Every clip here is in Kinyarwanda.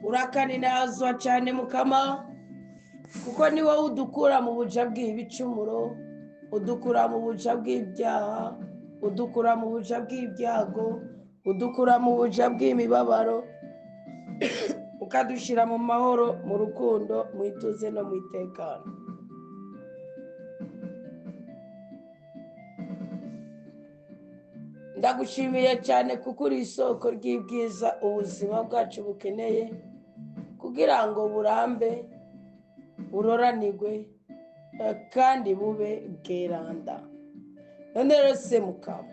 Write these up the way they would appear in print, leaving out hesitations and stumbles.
urakaninazwa cyane mukama kuko ni wowe udukura mu buja bw'ibicumuro, udukura mu buja bw'ibyaha, udukura mu buja bw'ibyago, udukura mu buja bw'imibabaro ukadushyira mu mahoro, mu rukundo, mu ituze no mu itekano. Ndagushimiye cyane kuko uri isoko ry'ibyiza ubuzima bwacu bukeneye kugira ngo burambe, buroranirwe kandi bube bweranda. None rero se mukama,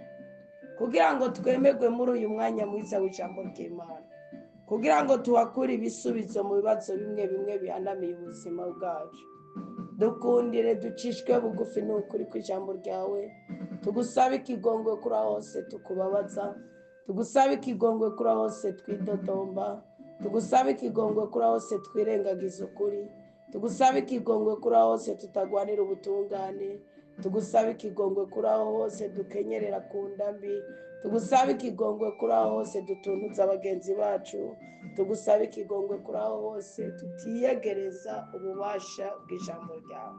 kugira ngo twemerwe muri uyu mwanya mwiza w'ijambo ry'Imana, kugira ngo tuhakure ibisubizo mu bibazo bimwe bimwe bihanamiye ubuzima bwacu, dukundire ducishwe bugufi n'ukuri kw'ijambo ryawe, tugusabe ikigongwe kuri aho hose tukubabaza, tugusabe ikigongwe kuri aho hose twidodomba, tugusabe ikigongwe kuri aho hose twirengagiza ukuri, tugusabe ikigongwe kuri aho hose tutagwanira ubutungane, tugusabe ikigongwe kuri aho hose dukenyerera ku ndambi, tugusabe ikigongwe kuri aho hose dutuntuza bagenzi bacu, tugusabe ikigongwe kuri aho hose tutiyegereza ububasha bw'ijambo ryawe.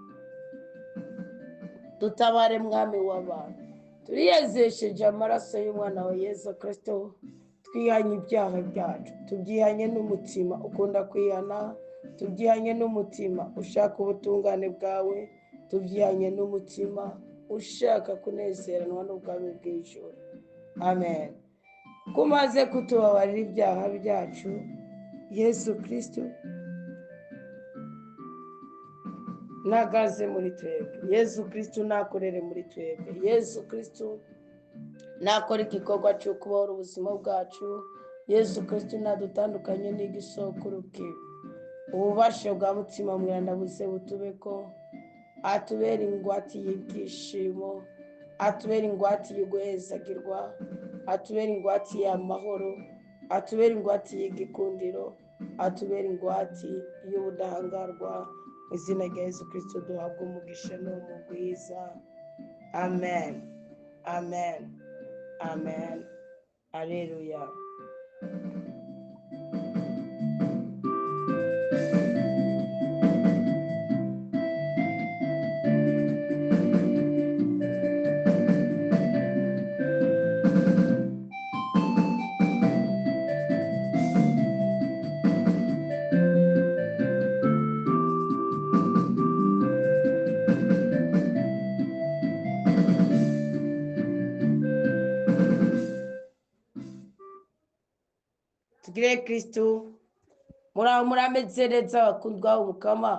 Dutabare mwami w'abantu, turiyezesheje amaraso y'umwana wa Yesu Kristo, twihanye ibyaha byacu, tubyihanye n'umutima ukunda kwihana, tubyihanye n'umutima ushaka ubutungane bwawe, tubyihanye n'umutima ushaka kunezeranwa n'ubwami bw'ijuru. Amen. Kumaze kutubabarira ibyaha byacu, Yesu Kristo nagaze muri twebwe, Yesu Kristo nakorere muri twebwe, Yesu Kristo nakora igikorwa cyo kubohora ubuzima bwacu, Yesu Kristo nadutandukanye n'igisokuru kibi. Ububasha bwa mutima mweranda buze butubeko, atubere ingwate y'ibyishimo, atubere ingwate y'uguhezagirwa, atubere ingwate y'amahoro, atubere ingwate y'igikundiro, atubere ingwate y'ubudahangarwa. Mu izina rya Yesu Kristo duhabwa umugisha n'umugwiza. Amen, amen, amen. Alleluia. Tugire Kristo, muraho murameze neza bakundwa umukama.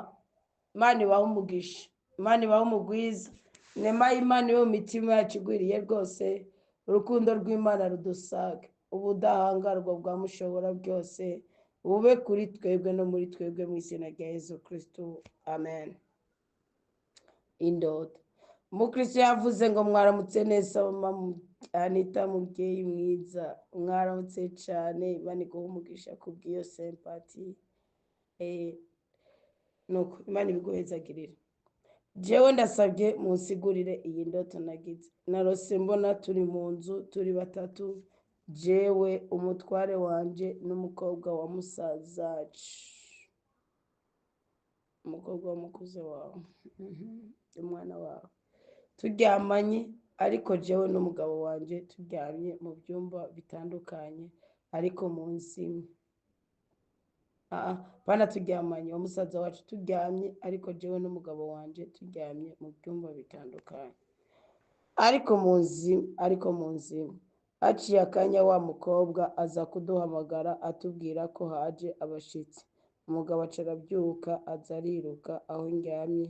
Imana ibahe umugisha, Imana ibahe umugwiza, inema y'Imana yo mu mitima yacu igwiriye rwose, urukundo rw'Imana rudusage, ubudahangarwa bwa mushobora byose bube kuri twebwe no muri twebwe mu izina rya Yesu Kristo. Amen. Indoto. Umukristo yavuze ngo mwaramutse neza mama Anita, mubyeyi mwiza, mwaramutse cyane, Imana iguhe umugisha kubw'iyo sympathy. Nuko Imana ibiguhezagirire. Jewe ndasabye munsigurire iyi ndoto nagize. Narose mbona turi mu nzu turi batatu, jewe, umutware wanje n'umukobwa wa musazacu, umukobwa w'umukuze wawe, umwana wawe, turyamanye, ariko jewe n'umugabo wanje turyamye mu byumba bitandukanye ariko mu nzu imwe. Bana turyamanye, umusaza wacu turyamye, ariko jewe n'umugabo wanje turyamye mu byumba bitandukanye ariko mu nzu imwe. Haciye akanya wa mukobwa aza kuduhamagara atubwira ko haje abashitsi. Umugabo aca arabyuka aza ariruka aho ndyamye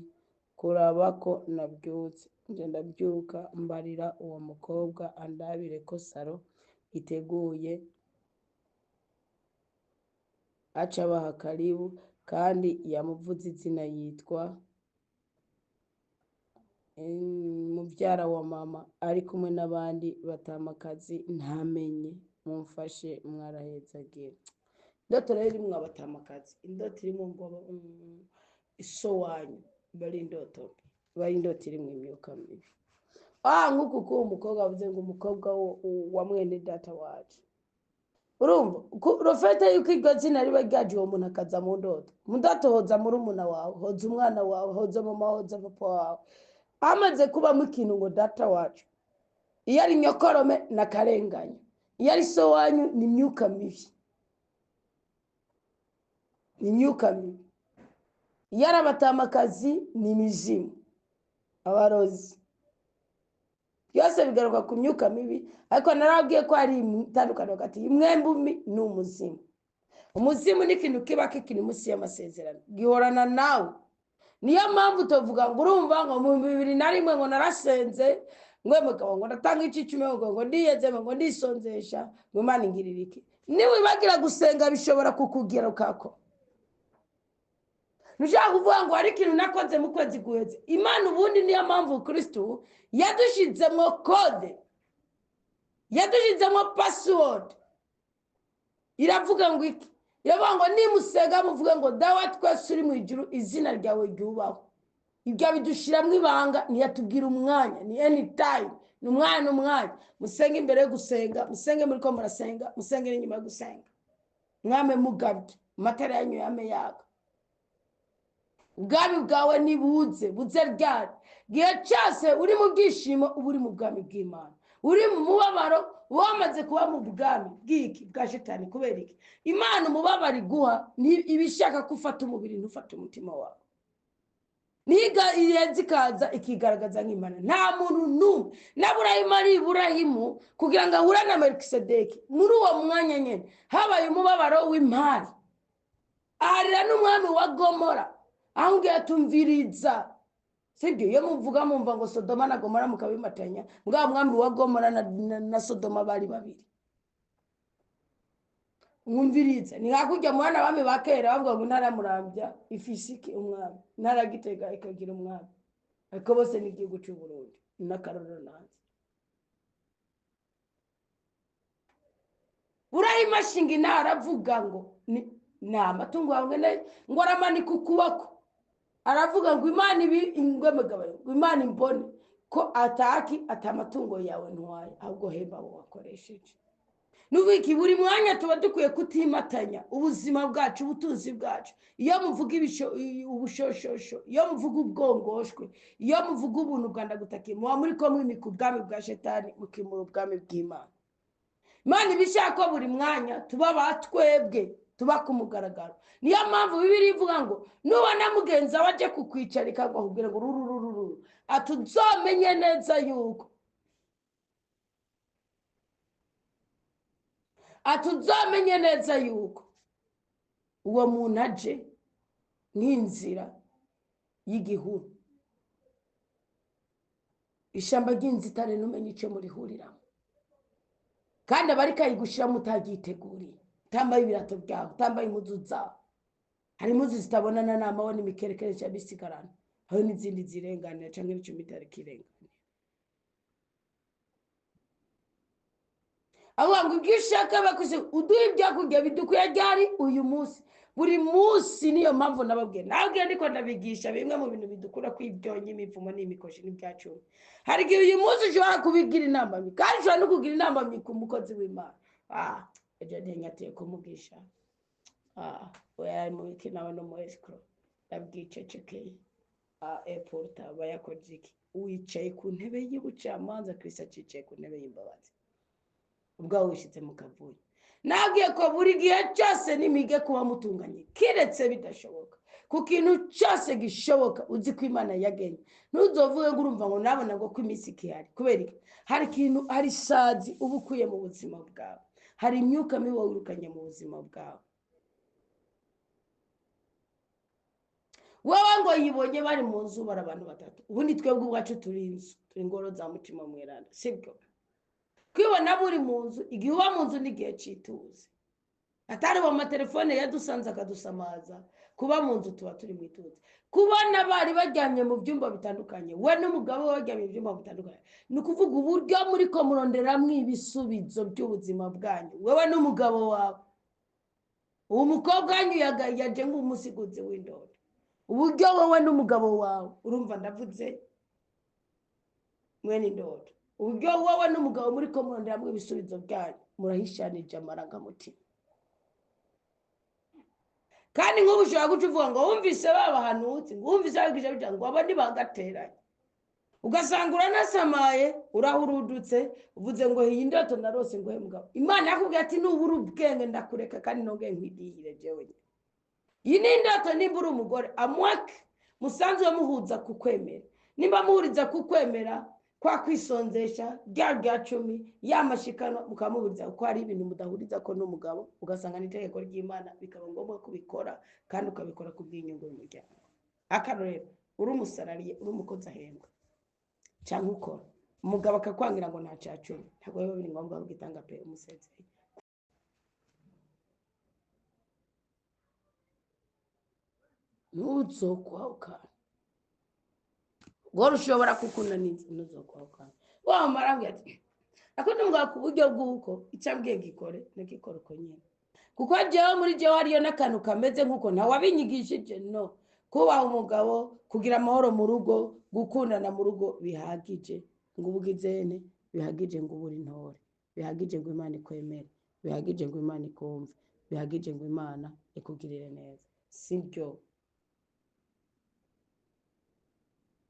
kuraba ko nabyutse. Nje ndabyuka mbarira uwo mukobwa andabire ko saro iteguye, aca abaha karibu kandi yamuvuze izina yitwa mubyara wa mama, ari kumwe n'abandi batamakazi ntamenye. Mumfashe mwarahezagira. Indoto rero irimwo abatamakazi, indoto irimo ngo iso wanyu bari indoto irimwo imyuka mibi. Nk'uku ko umukobwa avuze ngo umukobwa wa mwene data wacu, urumva rofete yuko iryo zina riba ryaje uwo muntu akaza mu ndoto hoza murumuna wawe, hoza umwana wawe, hoza mama, hoza papa wawe, amaze kubamo ikintu ngo data wacu. Iyo ari nyokorome na karenganya, iyo ari so wanyu ni imyuka mibi, ni imyuka mibi. Iyo ari abatamakazi ni imizimu, abarozi. Byose bigaruka ku myuka mibi, ariko narabwiye ko hari itandukano hagati y'umwembumi n'umuzimu. Umuzimu ni ikintu kiba kikiri munsi y'amasezerano, gihorana nawe. Niyo mpamvu tuvuga ngo urumva ngo mu 2001 ngo narasenze, ngo mugabo ngo natanga icicumi, ngo ndiyeze, ngo ndisonzesha, ngo Imana ingirira iki. Niwibagira gusenga bishobora kukugira ukako. Nushaka kuvuga ngo hari ikintu nakoze mu kwezi guheze. Imana ubundi niyo mpamvu Kristo yadushizemo code, yadushizemo password. Iravuga ngo iki? Iravuga ngo nimusenga muvuge ngo dawa twese uri mu ijuru, izina ryawe ryubaho. Ibyo bidushiramwe ibanga, ntiyatubwira umwanya, ni anytime, ni umwanya. Musenge imbere yo gusenga, musenge muri ko murasenga, musenge n'inyuma yo gusenga. Mwame mugabye, amatara yanyu yame yaka. Ubwami bwawe nibuze, buze ryari. Gihe cyose uri mu bwishimo, uba uri mu bwami bw'Imana. Uri mu mubabaro, wamaze kuba mu bwami bw'iki bwa Shetani. Kubera iki? Imana umubabaro iguha ibishaka kufata umubiri, ntufata umutima wawe. Niga iyenzi kaza ikigaragaza nk'Imana. Nta muntu n'umwe n'Aburahimu ari Iburahimu kugira ngo ahure na Melikisedeki. Muri uwo mwanya nyene habaye umubabaro w'impari. Arira n'umwami wa Gomora, ahungiye atumviriza. Sibyo iyo muvuga mumva ngo Sodoma na Gomora mukabimatanya, mbwa mwami wa Gomora na Sodoma bari babiri. Mwumviriza ni hakujya mwana bami bakera bavuga ngo ntara Murambya ifisiki umwami, ntara Gitega ikagira umwami, ariko bose ni igihugu cy'u Burundi n'akarorero nanze. Burahima shinga intara avuga ngo ni amatungo yawe ngo aramanika ukuboko, aravuga ngo Imana ibi ingwemegabanye, ngo Imana imbone ko atamatungo yawe ntwaye, ahubwo hemba abo wakoresheje. Nubiki buri mwanya tuba dukwiye kutimatanya ubuzima bwacu, ubutunzi bwacu. Iyo muvuga ubushoshosho, iyo muvuga ubwongoshwe, iyo muvuga ubuntu Rwanda gutakiye, muba muri ko mwimika ubwami bwa Shetani, mukimura ubwami bw'Imana. Imana ibishaka ko buri mwanya tuba batwebwe, tuba kumugaragaro. Niyo mpamvu Bibiliya ivuga ngo nubona mugenza waje kukwicarika ngo ahubwire ngo rururururu, atuzomenye neza yuko atuzamenye neza yuko uwo muntu aje nk'inzira y'igihuru. Ishamba ry'inzitane numenye icyo murihuriramo, kandi abari kayigushiramo utagiteguriye, utambaye ibirato byawe, utambaye impuzu zawe. Hari impuzu zitabonana n'amabona imikerekere cy'abisigarana, hari n'izindi zirenganira cyangwa n'icumi itarikirenganira. Abantu bwishaka bakuze uduhe ibyakurya bidukwiye ryari uyu munsi, buri munsi. Niyo mpamvu nababwiye ndiko ndabigisha bimwe mu bintu bidukura kwibyonye, imivumo n'imikoshi n'ibyacu. Hari igihe uyu munsi ushobora kubigira inama mbi, kandi ushobora no kugira inama mbi ku mukozi w'Imana. Ejo ntiyateye kumugisha, oya mu wiki nawe no mu escrow ndabwicecekeye. Eporta bayakoze iki? Wicaye ku ntebe y'ubucamanza, Kristo acicaye ku ntebe y'imbabazi. Ubwo wishize mu kavuyo. Nabwiye ko buri gihe cyose nimige kuba mutunganye, kiretse bidashoboka. Ku kintu cyose gishoboka uzi ko Imana yagenye, ntuzovuge ngo urumva ngo nabona ngo ko iminsi ikihari. Kubera iki? Hari ikintu, hari sazi uba ukuye mu buzima bwawe, hari imyuka mibi wirukanye mu buzima bwawe. Wowe ngo yibonye bari mu nzu bara abantu batatu, ubundi twebwe ubwacu turi inzu, turi ingoro za mutima mweranda, sibyo? Kwibona buri mu nzu, igihe uba mu nzu n'igihe cyituze, atari mu matelefone yadusanze akadusamaza. Kuba mu nzu tuba turi mu ituze. Kubona bari bajyamye mu byumba bitandukanye, we n'umugabo bajyamye mu byumba bitandukanye, ni ukuvuga uburyo muri ko muronderamwo ibisubizo by'ubuzima bwanyu, wewe n'umugabo wawe. Uwo mukobwa wanyu yaje nk'umusiguzi w'indoto, uburyo wowe n'umugabo wawe, urumva ndavuze mwene indoto, uburyo wowe n'umugabo muri ko muronderamwo ibisubizo byanyu. murahishanije amarangamutima. Kandi nk'ubu ushobora guca uvuga ngo wumvise babahanutse, ngo wumvise babigisha bitya, ngo aba ntibagateranye. Ugasanga uranasamaye, urahurudutse, uvuze ngo iyi ndoto narose ngo mugabo. Imana yakubwiye ati nubura ubwenge ndakureka kandi nongeye nkwidihire jewe. Iyi ni indoto nimba uri umugore amwake musanzwe muhuza kukwemera. Nimba muhuriza kukwemera kwa kwisonzesha rya 10 yamashikano mukamuhuriza uko ari ibintu mudahuriza ko n'umugabo, ugasanga n'itegeko ry'Imana bikaba ngombwa kubikora kandi ukabikora kubw'inyungu y'umuryango. Akarorero uri umusarariye, uri umukozi ahembwa cyangwa ukora umugabo akakwangira ngo nta cyacumi, ntabwo biba biri ngombwa ko gitanga pe umusezeye. Ntuzokwauka gore ushobora kukunaniza, ntuzokwauka wa marangi ati akunda umugabo ku buryo bw'uko icyambwiye gikore nakikora uko nyine, kuko jewe muri jewe hariyo n'akantu kameze nk'uko nta wabinyigishije. No, kubaha umugabo, kugira amahoro mu rugo, gukundana mu rugo bihagije ngo ubugizene, bihagije ngo uburi ntore, bihagije ngo Imana ikwemere, bihagije ngo Imana ikumve, bihagije ngo Imana ikugirire neza. Sibyo,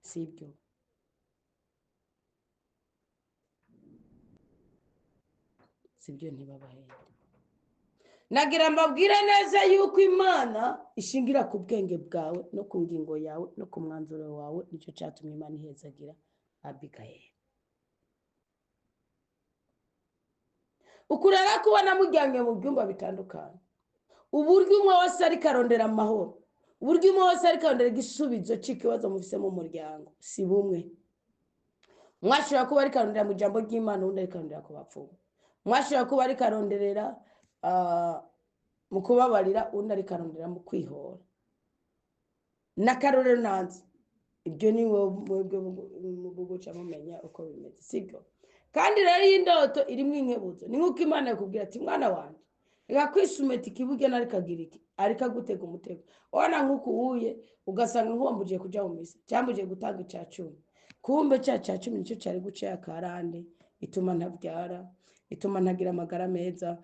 sibyo. Sibyo ntibabahende. Nagira mbabwire neza yuko Imana ishingira ku bwenge bwawe no ku ngingo yawe no ku mwanzuro wawe. Nicyo cyatumye Imana ihezagira Abigayeli. Ukurara kubona mujyanye mu byumba bitandukanye, uburyo umwe wese ari karondera amahoro, uburyo umwe wese ari karondera igisubizo cy'ikibazo mufise mu muryango si bumwe. Mwashobora kuba ari karondera mu jambo ry'Imana, undi ari karondera ku bapfumu. Mwashobora kuba ari karonderera mu kubabarira, undi ari karondera mu kwihora. N'akarorero nanze ibyo ni mwebwe muguca mumenya uko bimeze, sibyo? Kandi rero iyi ndoto irimo inkebuzo. Ni nk'uko Imana yakubwira ati mwana wanje reka kwisumeta ikibuge nari kagira iki ariko gutega umutego. Ona nk'uko uhuye ugasanga nkuwambuje kuja mu misa cyambuje gutanga icacumi, kumbe cya 10 nicyo cyari guca yakarande, ituma ntabyara, ituma ntagira amagara meza,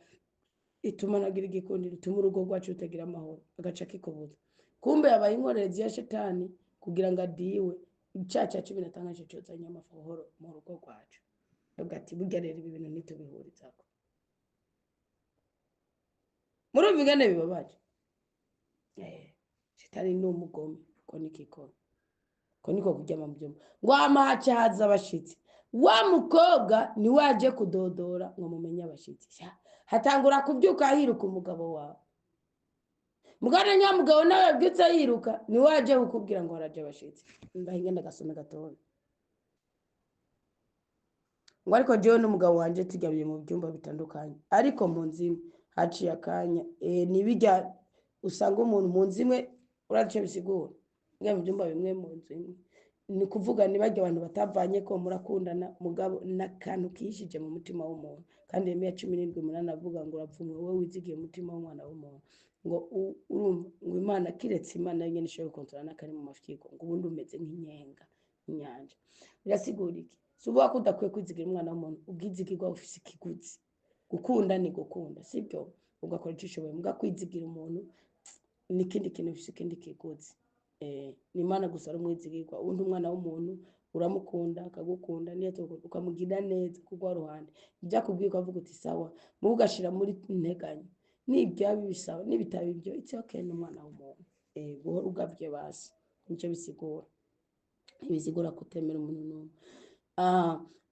ituma nagira igikundiro, ituma urugo rwacu rutagira amahoro, agaca kikubuza. Kumbe yabaye inkorezi ya shetani kugira ngo adiwe cya 10 natanga cyo cyozanya amahoro mu rugo rwacu. Ugati burya rero ibi bintu nitubihurizako. Murumva ingene bibabaje. Shetani ni umugome ko nikikora. Ko niko kujyama mu byumba. Ngo amahaca haza abashitsi. Wa mukobwa ni waje kudodora ngo mumenye abashitsi. Hatangura kubyuka ahiruka umugabo wawe. Mugana nyamugabo nawe byutse yiruka ni waje kukubwira ngo haraje abashitsi. Ndahinga ndagasome gatoya. Ngo ariko jewe n'umugabo wanje tujyabiye mu byumba bitandukanye, ariko mu nzimwe haciye akanya nibijya usanga umuntu mu nzimwe urace bisigura ngiye mu byumba bimwe mu nzimwe, ni kuvuga nibajya abantu batavanye ko murakundana mugabo nakantu kishije mu mutima w'umuntu. Kandi Yeremiya 17:8 avuga ngo urapfumwe wowe wizigiye umutima w'umwana w'umuntu, ngo urumva ngo Imana kiretse Imana nyene ishobora kontrola nakari mu mafyiko, ngo ubundi umeze nk'inyenga inyanja. Birasigura iki? Subuha kudakwiye kwizigira umwana w'umuntu, ubwizigirwa ufise ikiguzi. Gukunda ni gukunda, sibyo? Ugakora icyo ushoboye, muga kwizigira umuntu nikindi kintu ufise ikindi kiguzi. Ni Imana gusa rumwizigirwa. Undi umwana w'umuntu uramukunda akagukunda niyo ukamugira neza kugwa ruhande. Bijya kubwika avuga uti sawa, mu ugashira muri nteganya. Nibyo bisawa, nibitabi ibyo it's okay n'umwana w'umuntu. Guhora ugavye basi. Nicyo bisigura. Ibisigura kutemera umuntu n'umwe.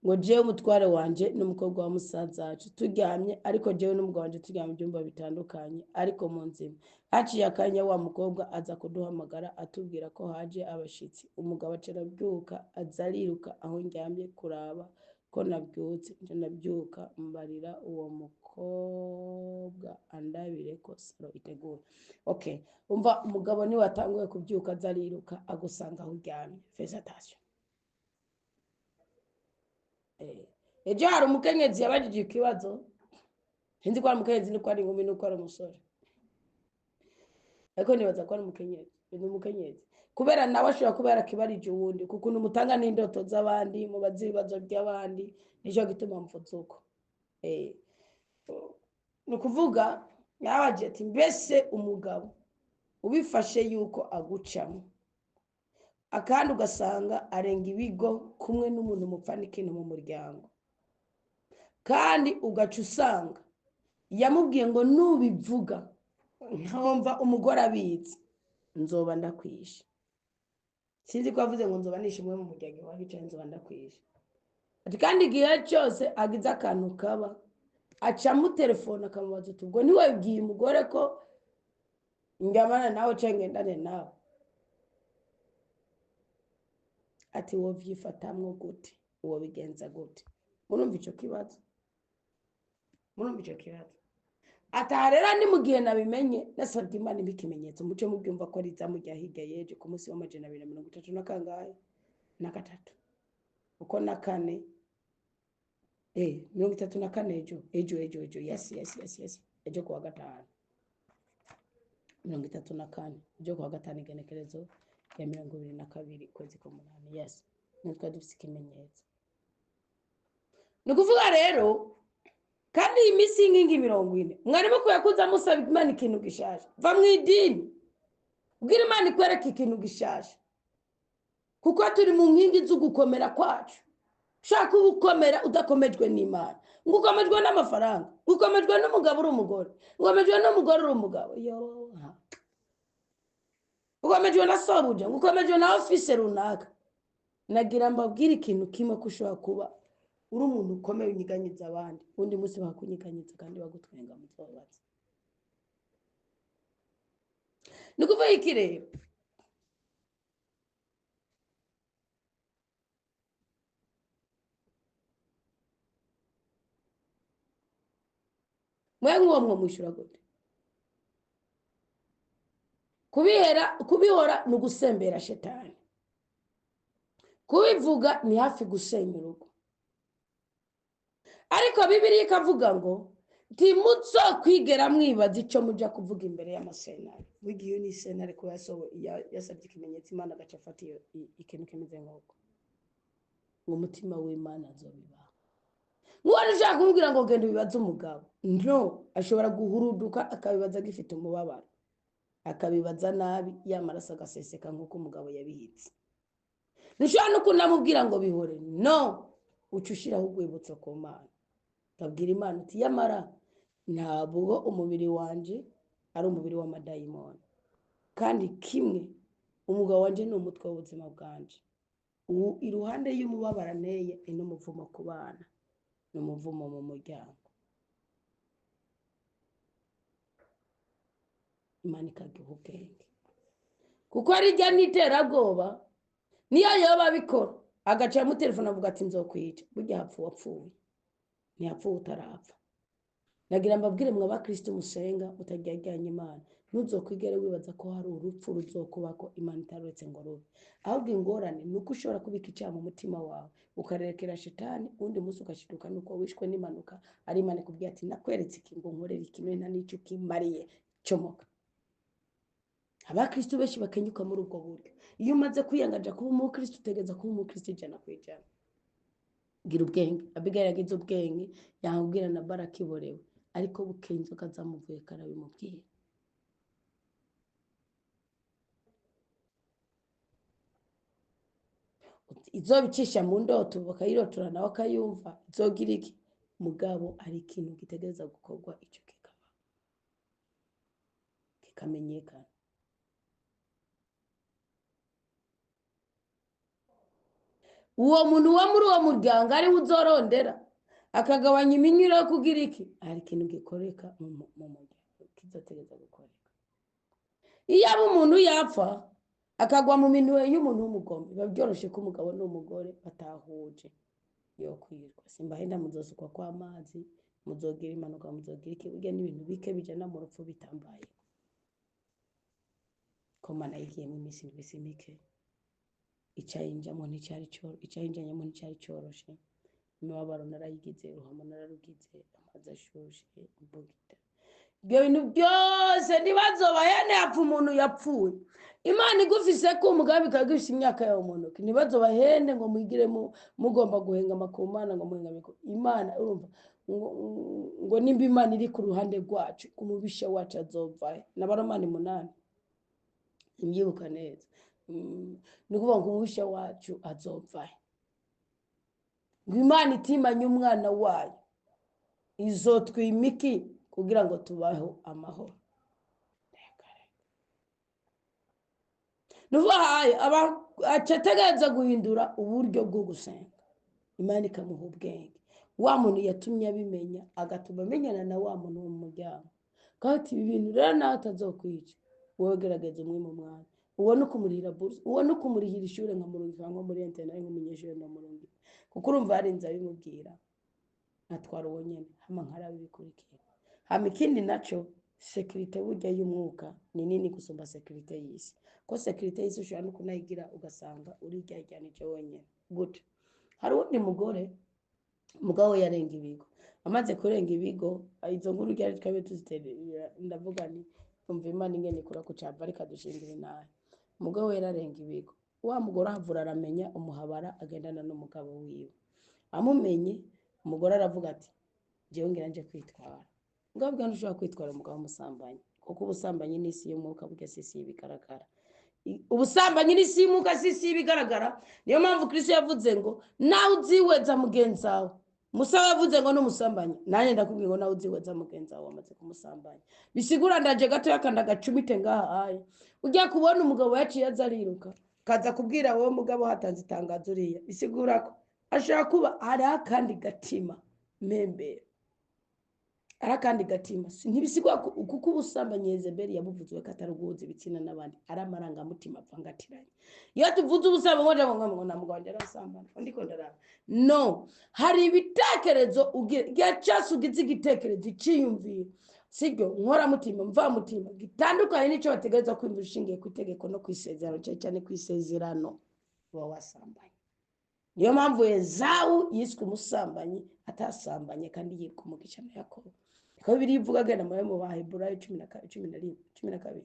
Ngo jewe umutware wanje n'umukobwa wa musaza wacu turyamye, ariko jewe n'umugabo wanje turyamye ibyumba bitandukanye, ariko mu nzima haciye akanya wa mukobwa aza kuduhamagara atubwira ko haje abashitsi. Umugabo acarabyuka aza ariruka aho ndyamye kuraba ko nabyutse. Nje nabyuka mbarira uwo mukobwa andabire ko saro itegura. Okay, umva umugabo ni watanguye kubyuka aza ariruka agusanga aho uryamye. Fais attention. Ejo hari umukenyezi yabajije ikibazo, sinzi ko ari umukenyezi ni ko ari inkumi nuko ari umusore, ariko nibaza ko ari umukenyezi. Ni umukenyezi kubera nawe ashobora kuba yarakibarije uwundi kuko umutanga n'indoto z'abandi, mu bazibazo by'abandi, nicyo gituma mvuze uko. ni ukuvuga yabaje ati mbese umugabo ubifashe yuko agucamo akandi ugasanga arenga ibigo kumwe n'umuntu mupfana ikintu mu muryango kandi ugaca usanga yamubwiye ngo nubivuga nkumva umugore abizi nzoba ndakwishe. Sinzi ko avuze ngo nzoba nishimwe mu muryango wawe bicaye nzoba ndakwishe. Ati kandi igihe cyose agize akantu kaba aca mu telefone akamubaza uti ubwo ntiwabwiye umugore ko ngamana nawe cyangwa ngendane nawe. Ati wowe vyifatamwo gute, uwo bigenza gute? Murumva ico kibazo? Ata rero ni mu gihe nabimenye nasabye Imana ibikimenyetso muce mubyumva ko ari zamujya hirya yeje ku munsi wa 233 na gatatu uko na kane 34 ejo yes ejo kuwa gatanu 34 ejo kuwa gatanu igenekerezo ya 22 kwezi k'umunani. Yes nitwa dufite ikimenyetso. Nukuvuga rero kandi imisi ngingi 40 mwarimo kuyakuza musaba Imana ikintu gishaje va mu idini ubwira Imana ikwereka ikintu gishaje kuko turi mu nkingi z'ugukomera kwacu. Shaka ugukomera udakomejwe n'Imana, ngukomejwe n'amafaranga, ngukomejwe n'umugabo uri umugore, ngukomejwe n'umugore uri umugabo, ngukomejwe na sobuja, ngukomejwe na office runaka. Nagira mbabwira ikintu kimwe kushobora kuba uri umuntu ukomeye unyiganyiza abandi undi munsi bakunyiganyiza kandi bagutwenga mu twabatse. Nukuvuga iki rero? Mwe nguwo mwishura gute? Kubihora no gusembera shetani. Kubivuga ni hafi gusenya urugo. Ariko Bibiliya ikavuga ngo timutso kwigera mwibaza ico muja kuvuga imbere y'amasenari. Wigiye ni senari ko yasabye ikimenyetso Imana agacafata ikintu kimeze nk'uko ngo umutima w'Imana azobiba. Mwana ushaka kumubwira ngo genda bibaza umugabo no ashobora guhuruduka akabibaza gifite umubabaro akabibaza nabi yamaraso agaseseka nk'uko umugabo yabihitse. Nishobora no kunamubwira ngo bihore no ucushiraho ugwibutso ku Mana tabwira Imana uti yamara ntabwo umubiri wanje ari umubiri w'amadayimoni kandi kimwe umugabo wanje ni umutwe w'ubuzima bwanje iruhande y'umubabara nteye n'umuvumo ku bana n'umuvumo mu muryango. Imana ikagiha ubwenge kuko ari rya niterabwoba niyo yoba bikora agaca mu telefone avuga ati nzokwica burya hapfu wapfuye ntiyapfuye utarapfa. Nagira mbabwire mwe abakristo musenga mutajyajyanye Imana ntuzokwigere wibaza ko hari urupfu ruzokubako Imana itaretse ngo rube. Ahubwo ingorane nuko ushobora kubika icyaha mu mutima wawe ukarekera shetani undi munsi ugashiduka nuko wishwe n'impanuka ari Imana kubwira ati nakweretse ikingo nkorera ikintu na nico kimariye comoka. Abakristo benshi bakenyuka muri ubwo buryo. Iyo umaze kwiyangaja kuba umukristo utegeza kuba umukristo 100%. Gira ubwenge. Abigail yagize ubwenge yahubwira na Baraki borewe ariko bukenzo kazamuvuye karabimubwiye. Izobicisha mu ndoto bakayirotora nawe akayumva izogira iki mugabo ari ikintu gitegeza gukorwa ico kikamenyekana. Uwo muntu wa muri uwo muryango ari uzorondera akagabanya iminyiro yo kugira iki ari ikintu gikoreka mu muryango kizotegeza gukoreka. Iyo aba umuntu yapfa akagwa mu minwe y'umuntu w'umugome babyoroshe ko umugabo n'umugore batahuje yo kwirwa simbahenda muzosukwa kwa amazi muzogira impanuka muzogira iki burya n'ibintu bike bijana mu rupfu bitambaye ko Mana yigiye mu misi mike icayinjamo nticyari cyoroshe imibabaro narayigize uruhamo nararugize amazi ashushe imbugita ibyo bintu byose nibazoba hene yapfa umuntu yapfuye Imana igufise ko umugambi kagifise imyaka yawe umuntu nibazoba hene ngo mwigire mugomba guhenga makumana ngo muhenga Imana urumva ngo nimba Imana iri ku ruhande rwacu ku mubisha wacu azova n'abaromani 8 imyibuka neza ni ukuvuga ngo umubisha wacu azova ngo Imana itimanye umwana wayo izotwimiki kugira ngo tubaho amahoro nuvahaye acategereza guhindura uburyo bwo gusenga Imana ikamuha ubwenge wa muntu yatumye abimenya agatuma amenyana na wa muntu wo mu muryango kandi ibi bintu rero nawe atazokwica wowe gerageza umwe mu mwana uwo no kumurihira buruse uwo no kumurihira ishure nka murungi ngo muri internet nk'umunyeshure na murungi kuko urumva ari inza bimubwira atwara uwo nyene hama nkarabikurikira hama ikindi naco security burya y'umwuka ni nini gusumba security y'isi ko security y'isi ushobora no kunayigira ugasanga uri ryajyanije wenyene gute hari undi mugore mugabo yarenga ibigo amaze kurenga ibigo izo nkuru ryari twabe tuziterera ndavuga ni umva Imana ingene ikora ku cyava ariko dushingira nawe mugabo yararenga ibigo wa mugore ahavura aramenya umuhabara agendana n'umugabo wiwe amumenye umugore aravuga ati jewe ngira nje kwitwara ngabo bwa ntushobora kwitwara umugabo musambanye kuko ubusambanyi n'isi y'umwuka burya sisi bigaragara ubusambanyi n'isi y'umwuka sisi bigaragara niyo mpamvu Kristo yavuze ngo nawe uziweza mugenzawe Musa yavuze ngo n'umusambanyi nanye ndakubwiye ngo nawe uziweza mugenzawe wamaze kumusambanya bisigura ndaje gato yakanda gacumite ngaha aye ujya kubona umugabo yaciye azariruka kaza kubwira wowe mugabo hatanze itangazo riya bisigura ko ashaka kuba ari akandi gatima membere arakandi gatima ntibisigwa kuko ubusambanyi Yezebeli yabuvuzwe kataruguze bitsina nabandi aramaranga mutima apfangatiranye iyo tuvuze ubusambanyi ngo namugabanje arasambana ndiko ndaraba no hari ibitekerezo ugira cyase ugize igitekerezo iciyumvira sibyo nkora mutima mva mutima gitandukanye nico bategereza kwimvira ishingiye ku itegeko no kwisezerano cyane kwisezerano wa wasambanye niyo mpamvu Ezawu yiswe umusambanyi atasambanye kandi yirwa umugisha na Yakobo ko birivuga gana mu Baheburayo 12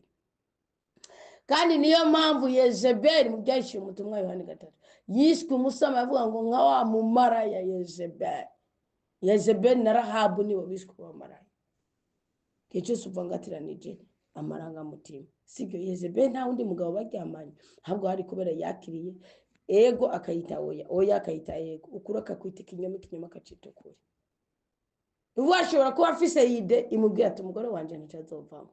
kandi niyo mpamvu Yezebeli mu byashiye umutumwa Yohani 3 yiswe umusama avuga ngo nka wa mumara ya Yezebeli na Rahabu nibo biswe bamaraya kicho suvangatiraniye amaranga mutima sibyo Yezebeli nta wundi mugabo baryamanye habwo hari kubera yakiriye ego akayita oya akayita ego ukura akakwita ikinyoma kacitukura uwashobora kuba afise yide imubwira ati umugore wanje nicazovamo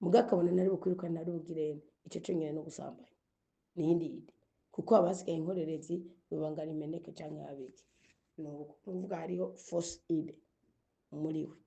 mugakabona nari bukwirukana nari bugirene ico cyonyene no gusambanya nindi yide kuko abasigaye inkorerezi bibangana imeneke canke abiki nuvuga hariho force ide muri we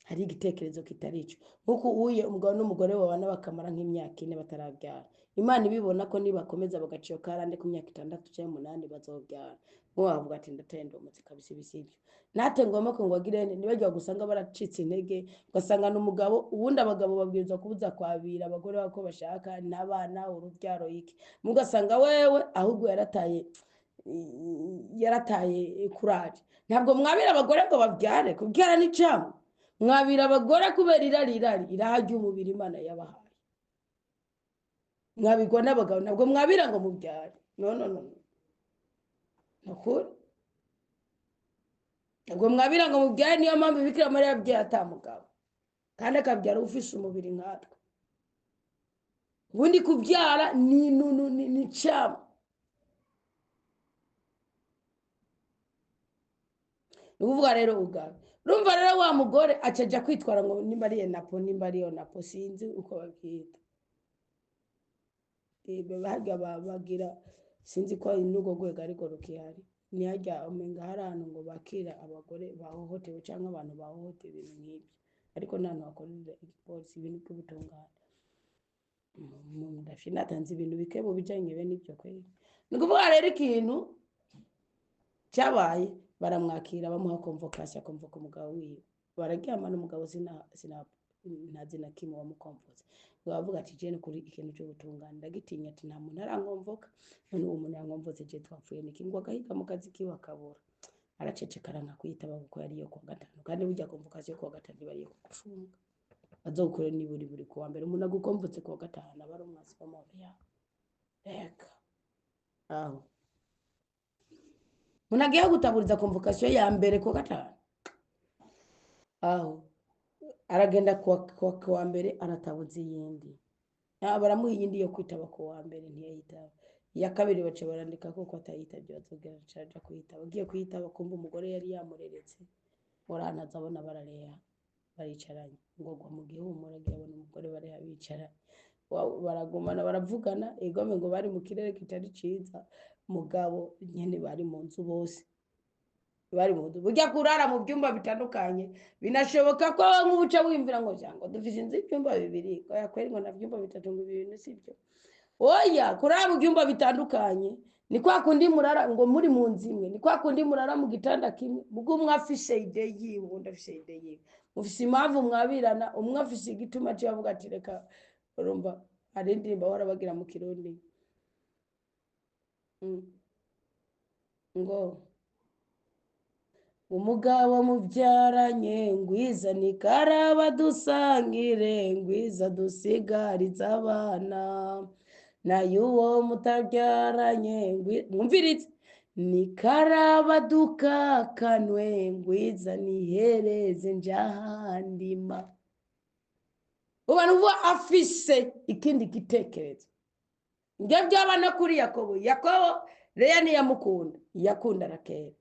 hari igitekerezo kitarico nkuko uye umugabo n'umugore babana bakamara nk'imyaka 4 batarabyara Imana ibibona ko nibakomeza bagaciyo karande ku myaka 6 cyangwa 8 bazobyara bavuga ati ndatendo umutse kabisa bisibyo nate ngoma ko ngwagirene nibajya gusanga baracitse intege ugasanga n'umugabo ubundi abagabo babwirizwa kubuza kwabira abagore bako bashaka n'abana urubyaro iki mugasanga wewe ahubwo yarataye kuraje ntabwo mwabira abagore ngo babyare kubyara ni cyamo mwabira abagore kubera irahajya umubiri Imana yabahaye mwabigwa n'abagabo ntabwo mwabira ngo mubyare no nakuri ntabwo mwabira ngo mubyare niyo mpamvu Bikira Mariya yabyaye atamugabo kandi akabyara ufise umubiri nkatwe ubundi kubyara ni cyamo nuvuga rero ugabe urumva rero wa mugore acaja kwitwara ngo nimba ariyo napo sinzi uko babyita bahajya bagira sinzi ko inugo gwega ariko rukihari nihajya umenga harano ngo bakira abagore bahohotewe cyangwa abantu bahohotewe ibintu nk'ibyo ariko nano bakorera igipolisi ibintu by'ubutungane ndafinatanze ibintu bikebo bijanye bene ibyo kweri nukuvuga rero ikintu cyabaye baramwakira bamuha convocation akomvoka umugabo wiwe bararyama n'umugabo ntazina kimwe wamukomvoza bavuga ati je kuri ikintu cyo gutungana ndagitinya ati nta muntu arankomvoka none uwo muntu yankomvoze je twapfuye nikingwa gahiga mu kazi kiwe akabura aracecekara nka kwitaba kuko yari yo kwa gatanu kandi burya convocation kwa gatanu bari yo kufunga azokore ni buri kuwa mbere umuntu agukomvotse kwa gatanu abari umwasi w'amahoro ya reka aho munagiye gutaburiza convocation ya mbere ku gatanu aho aragenda kuwa mbere aratabuza iyindi baramuha iyindi yo kwitaba ku wa mbere ntiyayitaba iya kabiri bace barandika ko atayitabye bazogera caja kuyitaba ugiye kuyitaba kumva umugore yari yamureretse orantaza abona barareha baricaranye ngogwa mu gihumura agiye abona umugore bari abicara baragumana baravugana egome ngo bari mu kirere kitari ciza mugabo nyene bari mu nzu bose bari mu nzu burya kurara mu byumba bitandukanye binashoboka ko nk'ubuca wimvira ngo jango dufise inzu ibyumba bibiri oya kweri ngo na byumba bitatu ngo ibintu sibyo oya kurara mu byumba bitandukanye ni kwa kundi murara ngo muri mu nzu imwe ni kwa kundi murara mu gitanda kimwe ubwo umwe afise ide yiwe undi afise ide yiwe mufise impamvu mwabirana umwe afise igituma cyo avuga ati reka urumva hari indirimbo bahora bagira mu kirundi ngo umugabo mubyaranye ngwiza ni karaba dusangire ngwiza dusigariza abana nayo uwo mutabyaranye mwumviritse ni karaba dukakanwe ngwiza nihereze njahandima ubana uva afise ikindi gitekerezo nge byabana kuri Yakobo Leya ntiyamukunda yakunda Rakeli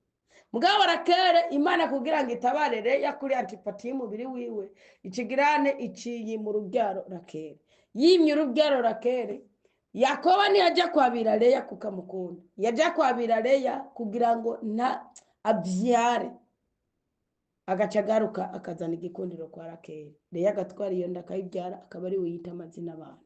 mugabo Rakeli Imana kugira ngo itabare Leya kuri antipati y'umubiri wiwe ikigirane iciyi mu rubyaro Rakeli yimye urubyaro Rakeli Yakobo ntiyajya kwabira Leya kukamukunda yajya kwabira Leya kugira ngo nta abyare agaca agaruka akazana igikundiro kwa Rakeli Leya agatwara iyo nda akayibyara akaba ari we yita amazina abana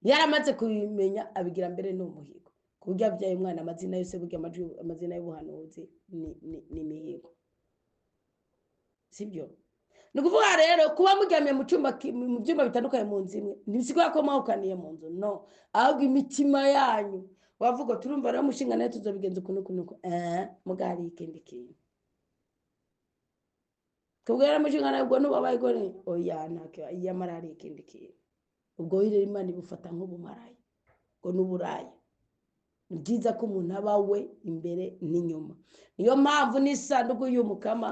yaramaze kubimenya abigira mbere n'umuhigo kuburyo abyaye umwana amazina yose burya amazina y'ubuhanuzi ni mihigo sibyo nukuvuga rero kuba muryamye mu byumba bitandukanye mu nzu imwe ntibisigura ko mwahukaniye mu nzu no ahubwo imitima yanyu wavuga turumva rero mushinga nayo tuzobigenza ukuntu mugari ikindi kintu kubwira mushinga nayo ubwo nubabaye gore oya ntacyo yamara ari ikindi kintu ubwo rero Imana ibufata nk'ubumaraye ngo n'uburaya ni byiza ko umuntu aba we imbere n'inyuma niyo mpamvu n'isanduku y'umukama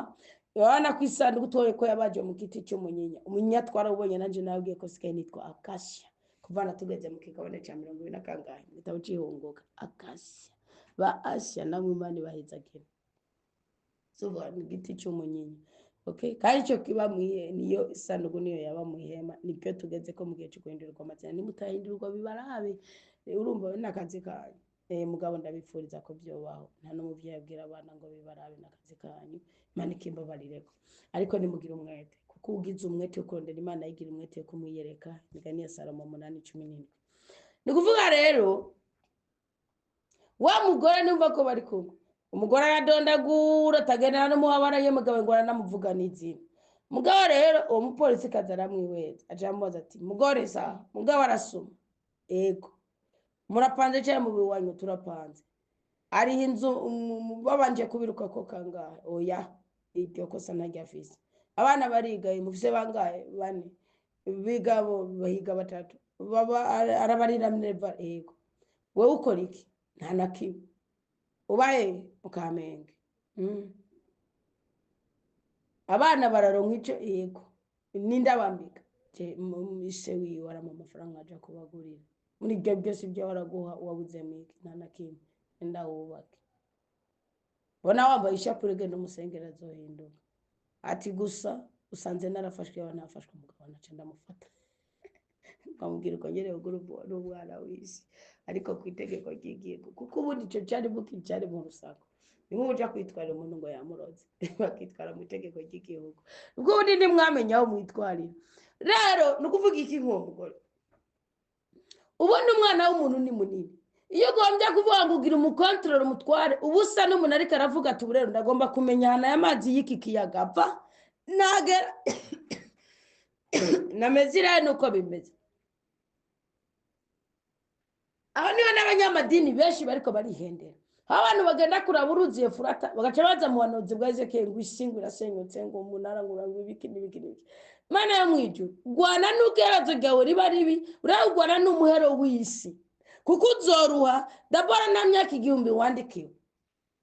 urabona ko isanduku utoye ko yabaje mu giti cy'umunyinya umunyinya twarabonye nanje nabwiye ko sikaye nitwa akasya kuvana tugeze mu kigabane cya 20 na kangahe gitabo cyihunguka akasya ba asya namwe Imana ibahezagire so ni giti cy'umunyinya okay kandi cyo kiba niyo isanduku niyo yaba mu ihema nibyo tugeze ko mu gihe cyo guhindurirwa amazina nimutahindurirwa bibarabe urumva nakazi kanyu mugabo ndabifuriza ko byobaho nta n'umuvyeyi abwira abana ngo bibarabe nakazi kanyu Imana ikimbabarireko ariko nimugira umwete kuko ugize umwete ukondera Imana yigira umwete yo kumwiyereka migani ya Salomo 8:17 ni kuvuga rero wa mugore numva ko bari kumwe umugore aradondagura atagendana n'umuhabara ye mugabo ngo aranamuvuga n'izina mugabo rero uwo mupolisi kaza aramwihweza aja amubaza ati mugore sa mugabo arasuma ego murapanze cyane mu biwanyu turapanze ari inzu babanje kubiruka ko kangahe oya iryo kosa ntaryafise abana barigaye mufise bangahe bane bigabo bahiga batatu baba arabarira neva ego wewe ukora iki nta nakibi ubaye mukamenge abana bararonka ico ego nindabambika ise wiwara mu mafaranga aja kubagurira muri ibyo byose ibyo waraguha wabuze miki nta nakimwe ndawubake bona wambaye ishapure genda umusengera zohinduka ati gusa usanze narafashwe nafashwe umugabo naca ndamufata nkamubwira uko nyere ugurubo n'umwana w'isi ariko kwitegeko gigiye kuko ubundi ico cyari buki cyari mu rusako nimwe uja kwitwara umuntu ngo yamuroze bakitwara mu itegeko ry'igihugu ubwo ubundi ndimwamenya aho mwitwarira rero nukuvuga iki nk'umugore ubundi umwana w'umuntu ni munini iyo gombye kuvuga ngo ugira umukontrol umutware ubusa n'umuntu ariko aravuga ati burero ndagomba kumenya hana y'amazi y'iki kiyaga va nagera namezira nuko bimeze aho niho n'abanyamadini benshi bariko barihendera abantu bagenda kuraba uruzi Efurata bagaca baza mu banozi bwa Ezekiel ngo isingu irasenyutse ngo umunara ngo ibiki Mana ya mwijuru gwana n'ugerazo gawe riba ribi uragwana n'umuhero w'isi kuko uzoruha dabora na myaka igihumbi wandikiwe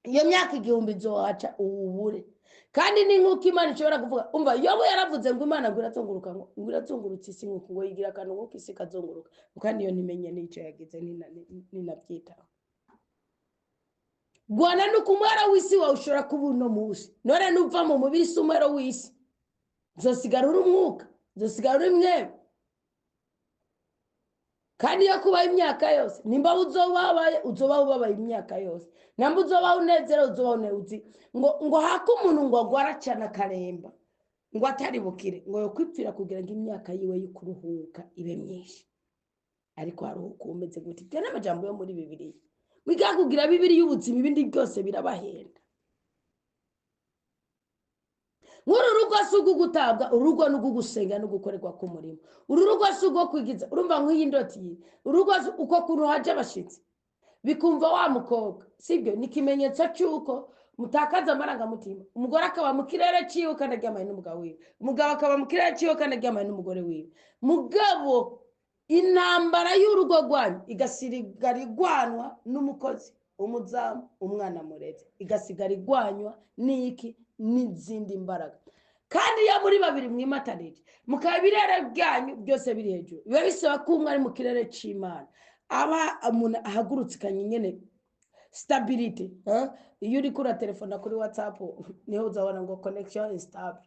iyo myaka igihumbi izohaca ubure kandi ni nk'uko Imana ishobora kuvuga umva Yobu yaravuze ngo Imana ngo irazungurutse isi nk'uko ngo yigira akantu nk'uko isi kazunguruka kandi iyo ntimenye n'icyo yagize ninabyitaho Gwana nuko umwera w'isi wawe ushobora kuba uno munsi none nuva mu mubiri si umwera w'isi uzosigara uri umwuka uzosigara uri mwemwe kandi iyo kubaho imyaka yose nimba uzoba ubabaye imyaka yose namba uzoba unezero uzoba uneuzi ngo haka umuntu ngo agwara cyane akaremba ngo atari bukire ngo yo kwipfira kugira ngo imyaka yiwe y'ukuruhuka ibe myinshi ariko haruhuka umeze gute byo n'amajambo yo muri Bibiliya mwiga kugira Bibiliya y'ubuzima ibindi byose birabahenda nk'uru rugo si ugu gutabwa urugo n'ugu gusenga no gukorerwa ku murimo uru rugo si ugo kwigiza urumva nk'iyi ndoti yi urugo uko kuntu haje abashitsi bikumva wa mukobwa sibyo ni kimenyetso cyuko mutakaza amarangamutima umugore akaba mu kirere ciwe kandi aryamanye n'umugabo wiwe umugabo akaba mu kirere ciwe kandi aryamanye n'umugore wiwe mugabo intambara y'urugo rwanyu igasigara igwanwa n'umukozi umuzamu umwana mureze igasigara igwanywa n'iki n'izindi mbaraga kandi iyo muri babiri mwimatanije mukaba ibirere byanyu byose biri hejuru biba bisaba ko umwe ari mu kirere c'Imana aba umuntu ahagurutse kanyene stability iyo uri kuri telefone kuri WhatsApp niho uzabona ngo connection instable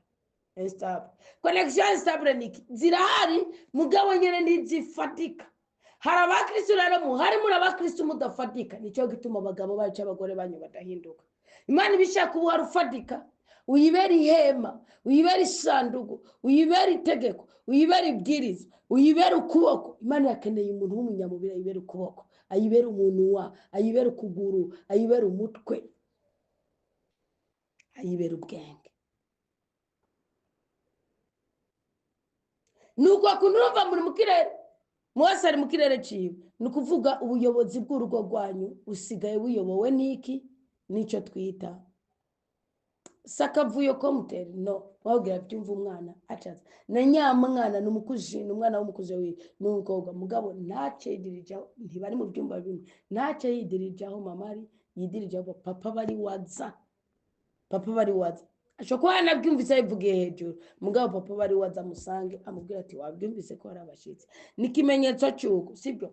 connection instable niki zirahari mugabo nyene ntizifatika hari abakristo rero hari muri abakristo mudafatika nicyo gituma abagabo bacu abagore banyu badahinduka Imana ibishaka ubu harufatika uyibera ihema uyibera isanduku uyibera itegeko uyibera ibwiriza uyibera ukuboko Imana yakeneye umuntu w'umunyamubiri ayibera ukuboko ayibera umuntu ayibera ukuguru ayibera umutwe ayibera ubwenge nuko kunurumva muri mukirere Mose ari mu kirere ciwe nukuvuga ubuyobozi bw'urugo rwanyu usigaye buyobowe niki nico twita sakavuyo komuteri no wabwira byumva umwana acaza na nyamwana n'umukuzi n'umwana w'umukuzi wiwe n'umukobwa mugabo ntace yidirijaho ntibari mu byumba bimwe ntace yidirijaho mamari yidirijaho papa bari waza ashobora nabyumvise yivugiye hejuru mugabo papa bari waza musange amubwira ati wabyumvise ko ari abashitsi ni kimenyetso cyuko sibyo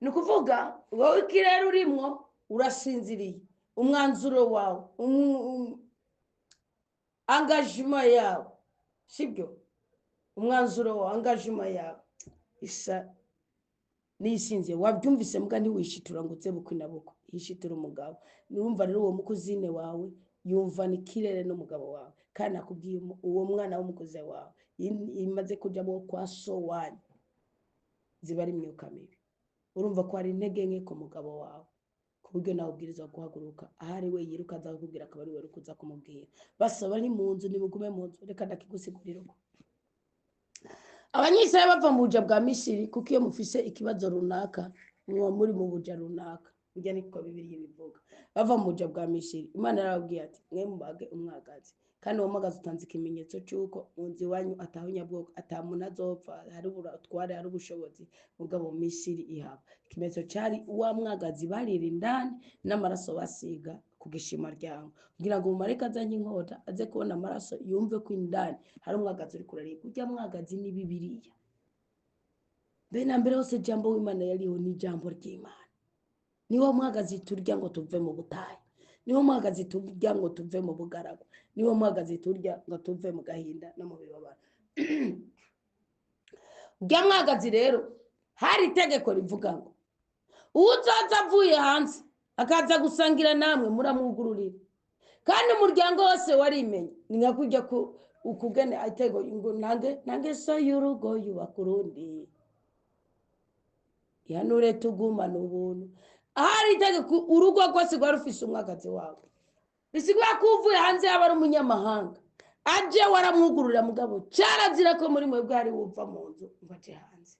nukuvuga wowe kirere urimwo urasinziriye umwanzuro wawe engagement yawe sibyo umwanzuro wawe engagement yawe isa nisinze wabyumvise muga ntiwishitura ngo utse bukwinabuko yishitura umugabo numva rero uwo mukuzine wawe yumva ni kirere n'umugabo wawe kandi akubwiye uwo mwana w'umukoze wawe imaze kuja mu kwa so wanyu ziba ari imyuka mibi urumva ko ari intege nke ku mugabo wawe kuburyo nawe ubwirizwa guhaguruka ahari we yiruka azakubwira akaba ari we rukuza kumubwira basaba ni mu nzu nimugume mu nzu reka ndakigusigurira uko abanyisaya bava mu buja bwa Misiri kuko iyo mufise ikibazo runaka muba muri mu buja runaka bijya niko Bibiliya bivuga bava mu buja bwa Misiri Imana yarababwiye ati mwe mubage umwagazi kandi uwo mwagazi utanze ikimenyetso cyuko mu nzu wanyu atahonyabwoko atamuntu azopfa hari uburatware hari ubushobozi mugabo Misiri ihaba ikimenyetso cyari uwa mwagazi barira indani n'amaraso basiga ku gishima ryango kugira ngo umumarayika azanye inkota aze kubona amaraso yumve ko indani hari umwagazi uri kurarika ujya mwagazi ni Bibiliya bena mbere hose jambo w'Imana yariho ni jambo ry'Imana niwo mwagazi turya ngo tuve mu butayu niwo mwagazi turya ngo tuve mu bugaragu niwo mwagazi turya ngo tuve mu gahinda no mu bibabara ujya mwagazi rero hari itegeko rivuga ngo uzaza avuye hanze akaza gusangira namwe muramwugururira kandi umuryango wose warimenye ni nka kujya ukugene atego ngo nange so y'urugo yubaka urundi yanure tugumana ubuntu ahari itegeko urugo rwose rwari rufise umwagazi wawe bisigura ko uvuye hanze yaba ari umunyamahanga aje waramwugururira mugabo cyarazira ko muri mwe bwari wumva mu nzu ngo aje hanze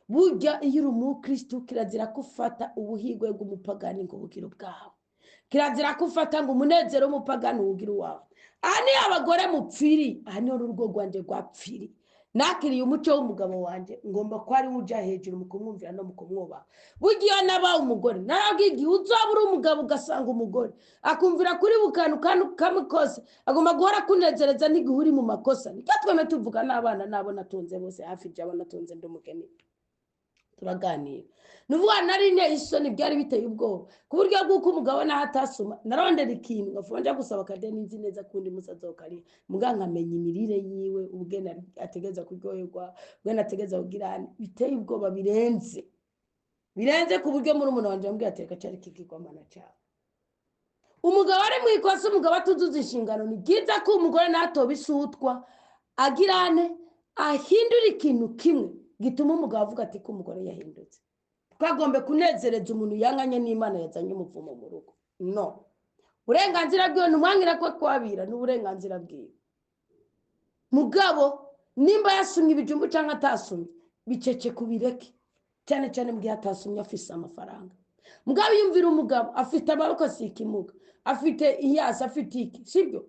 burya iyo uri umukristo kirazira kufata ubuhigwe bw'umupagani ngo bugire ubwawe kirazira kufata ngo umunezero w'umupagani ugira uwawe aha ni abagore mupfiri aha ni urugo rwanje rwapfiri nakiriye umuco w'umugabo wanje ngomba ko ari uja hejuru mu kumwumvira no mu kumwubaha. Bugiye naba umugore narabwiye uzaba uri umugabo ugasanga umugore akumvira kuri bukanu kamwe kose agomba guhora kunezereza n'igihuri mu makosa. Nikatweme tuvuga n'abana nabo natunze bose hafi jabo natunze ndumukeni turaganira nuvuga nari ne isoni byari biteye ubwoba ku buryo bw'uko umugabo nahatasuma narondera ikintu gafonja gusaba kadeni nzi neza kundi musazokari muganga amenya imirire yiwe ubwena ategeza kuryoherwa ubwena ategeza kugirana biteye ubwoba birenze ku buryo muri umuntu wanje ambwiye ateka cyari kigirwamana cyane. Umugabo ari mu ikosa umugabo atuzuza inshingano ni byiza ko umugore natoba isutwa agirane ahindura ikintu kimwe gituma umugabo avuga ati ko umugore yahindutse. Twagombe kunezereza umuntu yanganye n'Imana yazanye umuvumo mu rugo. No. Uburenganzira bwiwe numwangira ko kwabira n'uburenganzira bwiwe. Mugabo nimba yasumye ibijumbu cyangwa atasumye bicece kubireke. Cyane cyane mu gihe atasumye afise amafaranga. Mugabo yumvira umugabo afite amaboko sikimuga, afite iyasa afite iki, sibyo?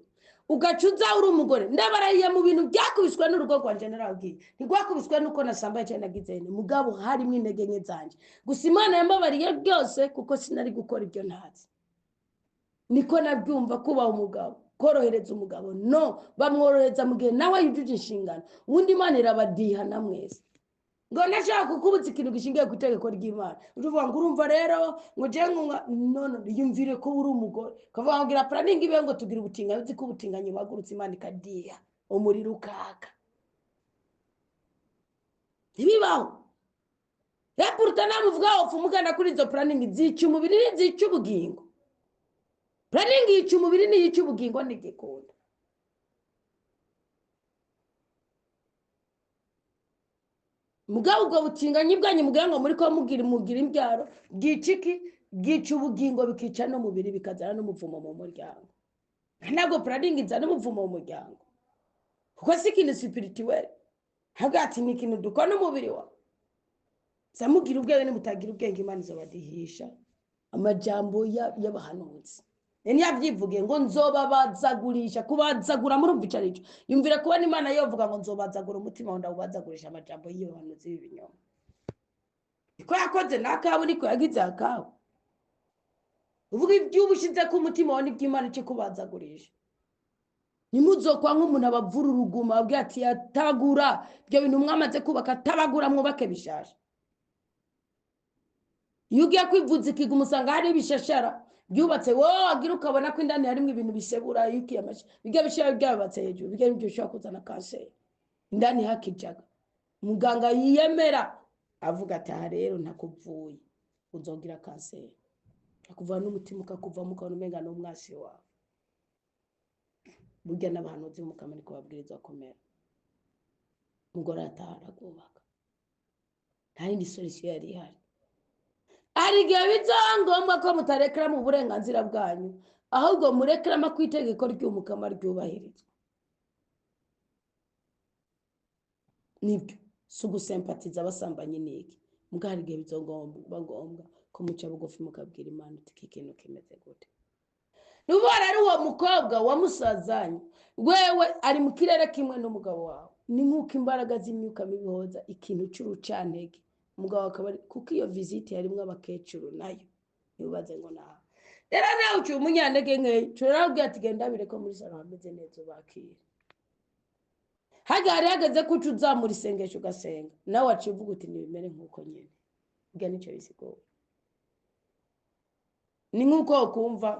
Ugacuza uri umugore ndabarahiye mu bintu byakubiswe n'urugo rwa general bwiye ntigwakubiswe nuko nasambaye cyane nagizene mugabo harimo intege nke zanje gusa Imana yambabariye byose kuko sinari gukora ibyo ntazi. Niko nabyumva kuba umugabo korohereza umugabo no bamworohereza mu gihe nawe yujuje inshingano ubundi Imana irabadiha na mwese ngo nashaka kukubuza ikintu gishingiye ku itegeko ry'Imana uvuga ngo urumva rero ngo je no yumvire ko uri umugore kavuga ngo ira planning ibe ngo tugira ubutinganyi uzi ko ubutinganyi bagurutse Imana ikadiha umuriro ukaka ibibaho repurta namuvuga ofu mugana kuri izo planning zica umubiri zica ubugingo. Planning yica umubiri ni yica ubugingo nigikunda. Mugabo ubwo butinganyi bwanyu mugira ngo muri ko mugira imbyaro bwiciki bwica ubugingo bikica no mubiri bikazana n'umuvumo mu muryango. Ntabwo planning izana umuvumo mu muryango kuko si ikintu spirituel hagati ni ikintu dukora n'umubiri wa samugira ubwenge nimutagira ubwenge Imana izobadihisha amajambo y'abahanuzi. Neni yabyivuge ngo nzobabazagurisha kubazagura muri ubicarico yumvira kuba n'Imana yovuga ngo nzobazagura umutima wanda ubazagurisha amajambo y'abahanuzi b'ibinyoma. Iko yakoze nakabo niko yagize akabo uvuga iby'ubushize ku mutima wa n'iby'Imana cyo kubazagurisha. Nimuzokwa nk'umuntu abavura uruguma abwiye ati yatagura byo bintu mwamaze kubaka tabagura mwubake bishasha. Yugiye kwivuza ikigumusanga hari bishashara byubatse agira ukabona ko indani harimo ibintu bisebura yukiye amashi bijya bishira byabatse hejuru bijya byo shaka kuzana kanseri indani hakijaga. Muganga yiyemera avuga ati aha rero ntakuvuye uzogira kanseri akuva n'umutima ukakuva mu kantu umenga no mwasi wawe. Burya n'abahanuzi mu kamari ko babwiriza komera mugore atahara kubaka nta yindi solution yari ihari. Arigiye bizangombwa ko mutarekera mu burenganzira bwanyu ahubwo murekerama kwitegeko ry'umukama ryubahirizwa. Nibyo sugusempatiza abasambanye niki mugarigiye bizongomba ngombwa ko muca bugufi mukabwira Imana ati ikintu kimeze gute. Nubara ari uwo mukobwa wamusazanye wewe ari mu kirere kimwe n'umugabo wawe ni nkuko imbaraga z'imyuka mibihoza ikintu cy'urucantege umugabo akaba kuko iyo visit yarimwe abakecuru nayo nibaze ngo naha rero nawe ucu umunyandege nke turabwiye ati genda bireko muri salo hameze neza bakira hagari hageze ko uzamura isengesho ugasenga nawe wacivuga uti nibimere nkuko nyene bwa nicyo bisigo ni nkuko kumva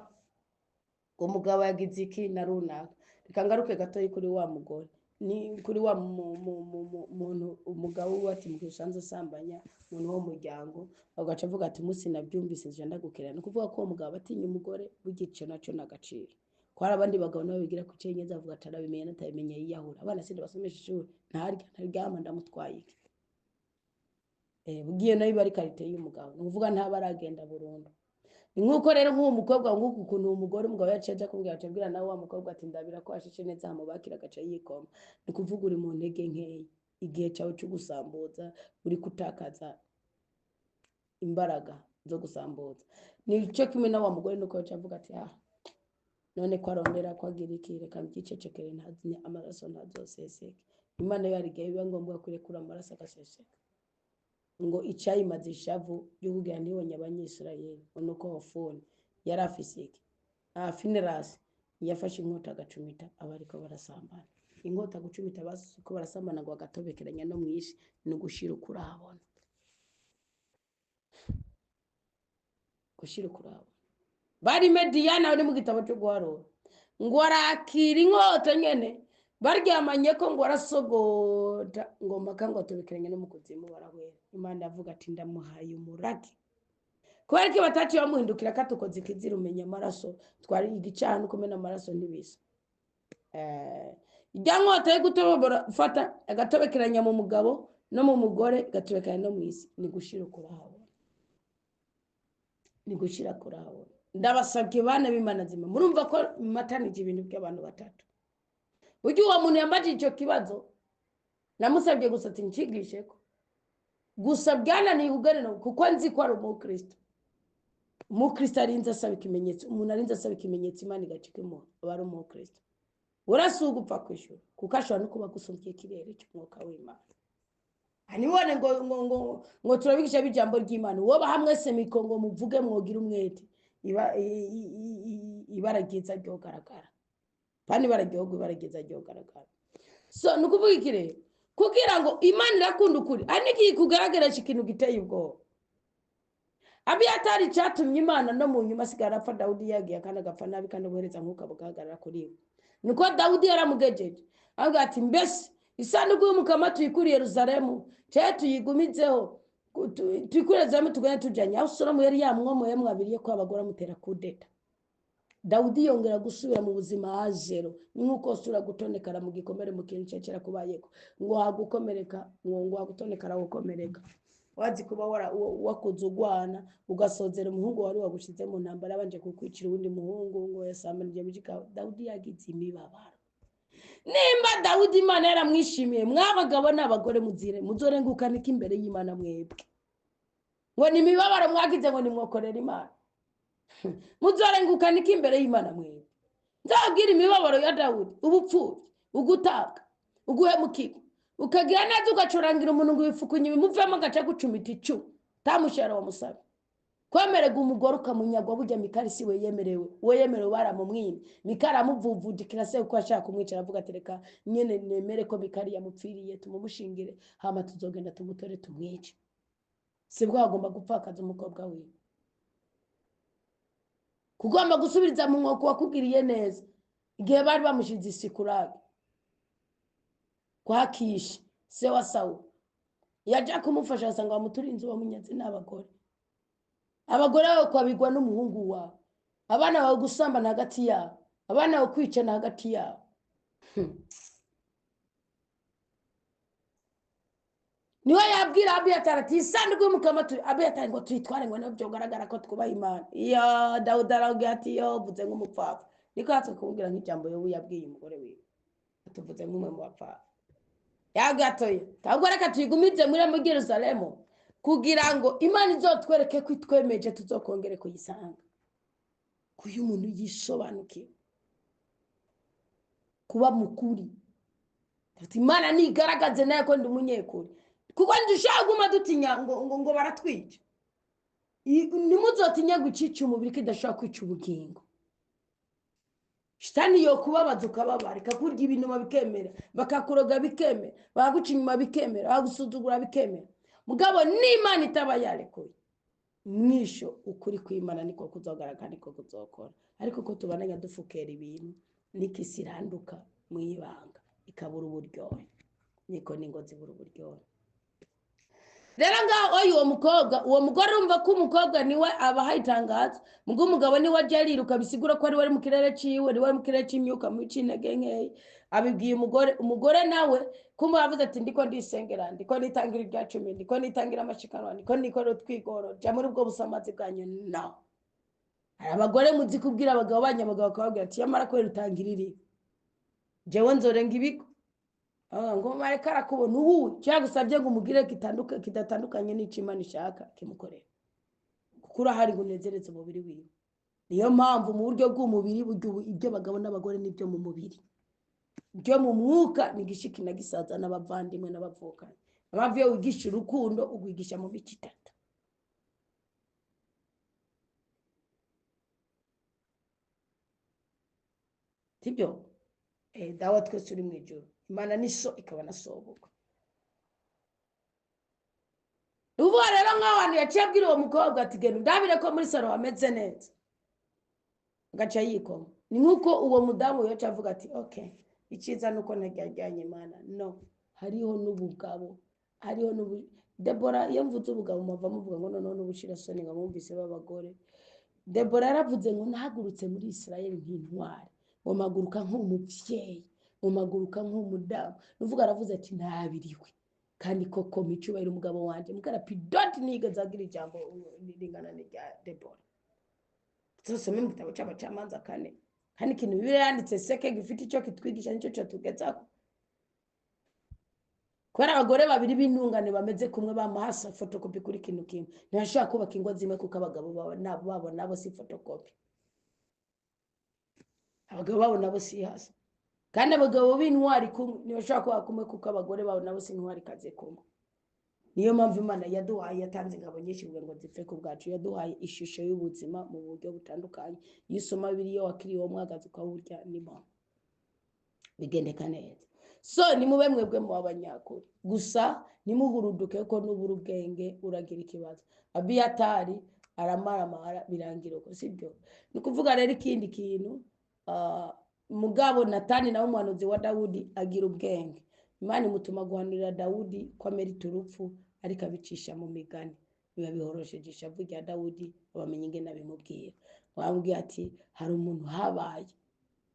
ngo umugabo yagize iki na runaka bikangaruke gato kuri wa mugore ni kuri wa muntu umugabo wati mugisanze sambanya umuntu wo muryango agaca avuga ati musi nabyumvise je ndagukira no kuvuga ko umugabo atinya umugore bugice naco nagaciro ko hari abandi bagabo nabo bigira ku cenyeza avuga atarabimenye natabimenye yiyahura abana sinde basomesha ishuri ntaryama ndamutwaye bugiye nayo bari karite y'umugabo no kuvuga nta baragenda burundu. Nkuko rero nk'uwo mukobwa nguko ukuntu umugore umugabo yaceje kumbwira acabwira nawe wa mukobwa ati ndabira ko ashishe neza hamubakira gaca yikoma ni kuvuga uri mu ntege nkeyi igihe cyawe cyo gusambuza uri kutakaza imbaraga zo gusambuza nico kimwe na wa mugore nuko yacavuga ati none ko arondera ko agira iki reka mbicecekere ntazinya amaraso ntazoseseke Imana yarigaye biba ngombwa kurekura amaraso agaseseka ngo icyayimaze ishavu yo kugira ntibonye abanyisirayeli nuko Hofuni yari afise iki Finehasi yafashe inkota agacumita abariko barasambana inkota gucumita ko barasambana ngo agatobekeranya no mwishi no gushira kurabona gushira kurabona bari Mediyana bari mu gitabo cyo guharura ngo arakira inkota nyene baryamanye ko ngo arasogota ngo maka ngo atobekeranye no mu kuzimu barahwera Imana yavuga ati ndamuhaye umurage kubera ko batatu bamuhindukira katukoze ikizira umenya amaraso twari igicana kumena amaraso ntibisa ijya nkota yo gutobora fata agatobekeranya mu mugabo no mu mugore gatobekeranya no mwisi ni gushira kurabona ni gushira kurabona ndabasabye bana b'Imana zima murumva ko matanije ibintu by'abantu batatu ujye uwo muntu yambaje icyo kibazo namusabye gusa ati ncigishe ko gusa byananiye uganira kuko nzi ko ari umukristo arinze asaba ikimenyetso umuntu arinze asaba ikimenyetso Imana igacikemo abari umukristo urasuga upfa kwishura kuko ashobora no kuba gusumkiye kirere cy'umwuka w'Imana anibone ngo turabigisha bijambo ry'Imana woba hamwe se mikongo muvuge mwogira umwete ibaragiza ryo garagara kandi barageza ryo garagara so nukuvuga ikire kugira ngo Imana irakunda ukuri aniki kugaragara ikintu giteye ubwoba Abiyatari cyatumye Imana no mu nyuma sigara apfa Dawudi yagiye kandi agapfa nabi kandi ubuhereza nkuko bugahagarara kuri we niko Dawudi yaramugejeje avuga ati mbese isanduku y'umukama tuyikuriye Yerusalemu cyaje tuyigumizeho tuyikurezamo tugane tujanye aho Salomo yari yamwomoye mwabiriye ko abagora mutera kudeta Dawudi yongera gusubira mu buzima azero nkuko sura gutonekara mu gikomere mu kintu cyera kubayeko ngo hagukomereka ngo hagutonekara gukomereka wazi kuba wakoze ugwana ugasozera umuhungu wari wagushize mu ntambara abanje kukwicira uwundi muhungu ngo yasamanije mujika Dawudi yagize imibabaro nimba Dawudi Imana yaramwishimiye mwabagabo n'abagore muzire muzorengukanika imbere y'Imana mwebwe ngo ni imibabaro mwagize ngo nimwokorera Imana muzorengukanika imbere y'Imana mwebwe nzabwira imibabaro ya Dawudi ubupfuye ugutaka uguhemukirwa ukagira neza ugacurangira umuntu ngo wifukunye bimuvemo gaca gucumita icu tamushara wa musabe kwemerega umugore ukamunyagwa burya Mikali si we yemerewe baramumwime Mikali amuvuvudikira se uko ashaka kumwicara avuga tereka nyene nemere ko Mikali yamupfiriye tumumushingire hama tuzogenda tumutore tumwice sibwo agomba gupfakaza umukobwa wiwe kugomba gusubiriza mu mwoko wakugiriye neza igihe bari bamushize isikurage kwa Kishi se wa Sawuli yaje kumufasha asanga bamuturinze bamunyaze n'abagore babo kwabigwa n'umuhungu wawe abana bawe gusamba hagati yabo abana bawe kwicana hagati yabo niwe yabwira Abiyatari ati isanduku y'umukama Abiyatari ngo tuyitware ngo nabyo garagara ko twubaha Imana iyo Dawudi aravuga ati yo vuze nk'umupfapfa niko hatse kumubwira nk'ijambo yo yabwiye umugore wiwe atuvuze nk'umwe mu bapfapfa yagatoye tabwo reka tuyigumize muri Yerusalemu kugira ngo Imana izotwereke ko itwemeje tuzokongere kuyisanga kuyu muntu yisobanukiye kuba mukuri ati Imana nigaragaze nayo ko ndi umunyekuri kuko ndishaka guma dutinya ngo baratwica nimuzotinya gucica umubiri kidashaka kwica ubugingo Shitani yo kubabaza ukababara kakurya ibintu babikemera bakakuroga bikemera baguca inyuma bikemera bagusuzugura bikemera mugabo n'Imana itaba yarekuye mwisho ukuri kw'Imana niko kuzogaragara niko kuzokora ariko ko tubananya dufukera ibintu nikisiranduka mwibanga ikabura uburyohe niko ningo zibura uburyohe rero ngaho uwo mugore urumva ko umukobwa niwe aba hayitangaza mugo umugabo niwe ajariruka bisigura ko ari wari mu kirere ciwe ari wari mu kirere c'imyuka mu cinege nke abibwiye umugore nawe kumwe yavuze ati ndiko ndisengera ndiko nitangira ibya 10 ndiko nitangira amashikanwa ndiko rutwigoro ja muri ubwo busamazi bwanyu no abagore muzi kubwira abagabo banyamagabo bakababwira ati yamara ko rutangirira jewe nzorenga ibiko ngo mareka arakubona ubu cyagusabye ngo umugire kidatandukanye n'icimana ishaka kimukorera kuko urahari gunezereza umubiri wiwe niyo mpamvu mu buryo bw'umubiri ibyo bagabo n'abagore nibyo mu mubiri byo mu mwuka ni gishiki na gisaza n'abavandimwe n'abavukana. Amavyo wigisha urukundo ugwigisha mu bice itatu. Sibyo? Dawa twese uri mu ijuru. Imana ni so ikaba na sobuka. Uvuga rero nk'abantu yaciye abwira uwo mukobwa ati genda ndabire ko muri saro hameze neza. Gaca yikoma. Ni nkuko uwo mudamu yaca avuga ati okay, iciza nuko ntajyanye Imana. No, hariho n'ubugabo. Hariho Debora iyo mvuze ubugabo mava muvuga ngo none n'ubushira soni ngo mwumvise b'abagore. Debora yaravuze ngo nahagurutse muri Israel nk'intwari. Ngo maguruka nk'umuvyeyi, ngo maguruka nk'umudamu. Nuvuga aravuze ati ntabiriwe. Kandi koko micubahira umugabo wanje mugara pidoti nigeze agira ijambo ringana n'irya Debora. Tusome mu gitabo cy'abacamanza 4. Kandi ikintu Bibiliya yanditse seke gifite icyo kitwigisha nicyo cyo tugezako. Kwera abagore babiri b'intungane bameze kumwe bamahasa photocopy kuri kintu kimwe. Ntashaka kubaka ingo zimwe kuko abagabo babo nabo si photocopy. Abagabo babo nabo si hasa. Kandi abagabo b'intwari kumwe ntibashaka kubaka kumwe kuko abagore babo nabo si intwari kaze kumwe. Niyo mpamvu Imana yaduhaye yatanze ingabo nyinshi kugira ngo zipfe ku bwacu. Yaduhaye ishusho y'ubuzima mu buryo butandukanye. Yisoma Bibiliya wakiriye uwo mwagazi ukawurya nimo bigendeka neza. So ni mube mwebwe mu abanyakuri gusa nimuhuruduke ko n'uburu bwenge uragira ikibazo. Abiyatari aramaramara birangira ko sibyo. Ni kuvuga rero ikindi kintu mugabo Natani nawe umuhanuzi wa Dawudi agira ubwenge. Imana imutuma guhanurira Dawudi ko amerita urupfu ariko abicisha mu migani. Biba bihorosheje ishavu rya Dawudi abamenye ingene abimubwira. Wambwiye ati hari umuntu habaye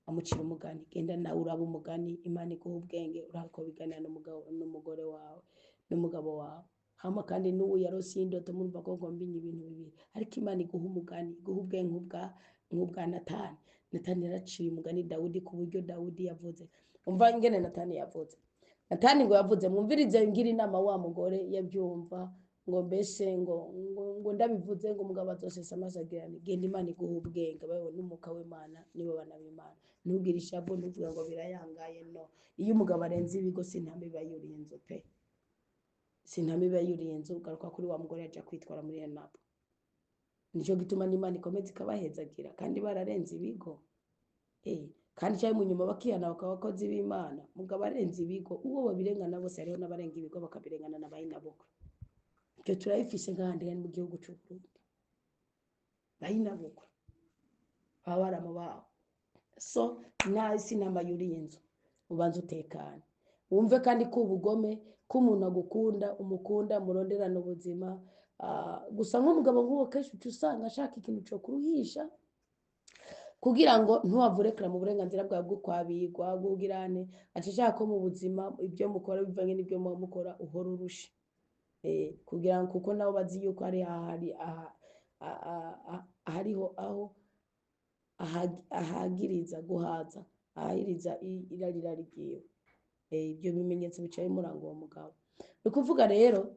amucira umugani, genda nawe uraba umugani, Imana iguha ubwenge urako biganira n'umugore wawe n'umugabo wawe. Hama kandi n'uwo yarose indoto murumva ko ngombinye ibintu bibiri, ariko Imana iguha umugani, iguha ubwenge nk'ubwa Natani. Natani yaraciye umugani Dawudi ku buryo Dawudi yavuze. Umva ingene Natani yavuze. Natani ngo yavuze mwumvirize ngira inama wa mugore yabyumva ngo mbese ngo ndabivuze ngo umugabo azosesa amasagirane. Genda Imana iguha ubwenge bawe n'umuka w'Imana nibo bana b'Imana. Ntugire ishavu ntuvuga ngo birayangaye no. Iyo umugabo arenze ibigo sintame bayuriye inzu pe. Sintame bayuriye inzu garuka kuri wa mugore yaje kwitwara muri Enapo. Nico gituma n'Imana ikomeza ikabahezagira kandi bararenze ibigo. Kandi cyaye mu nyuma bakiyana bakabakozi b'Imana. Mugabo arenze ibigo uwo babirengana bose hariho n'abarenga ibigo bakabirengana n'abayinabukwe. Icyo turayifise ngahandi mu gihugu cy'u Burundi. Bayinabukwe. Babara mu baho. So nasi namayuriye inzu. Ubanza utekana. Wumve kandi ko ubugome ko umuntu agukunda umukunda muronderana ubuzima. Gusa nk'umugabo nk'uwo kenshi usanga ashaka ikintu cyo kuruhisha kugira ngo ntuwavurekera mu burenganzira bwawe bwo kwabigwa bwugirane ashaka ko mu buzima ibyo mukora bivanye n'ibyo mukora uhora urusha kugira ngo kuko nabo bazi yuko ari hariho aho ahagiriza guhaza ahiriza irarira rigiye ibyo bimenyetso bicaye murango wa mugabo. Ukuvuga rero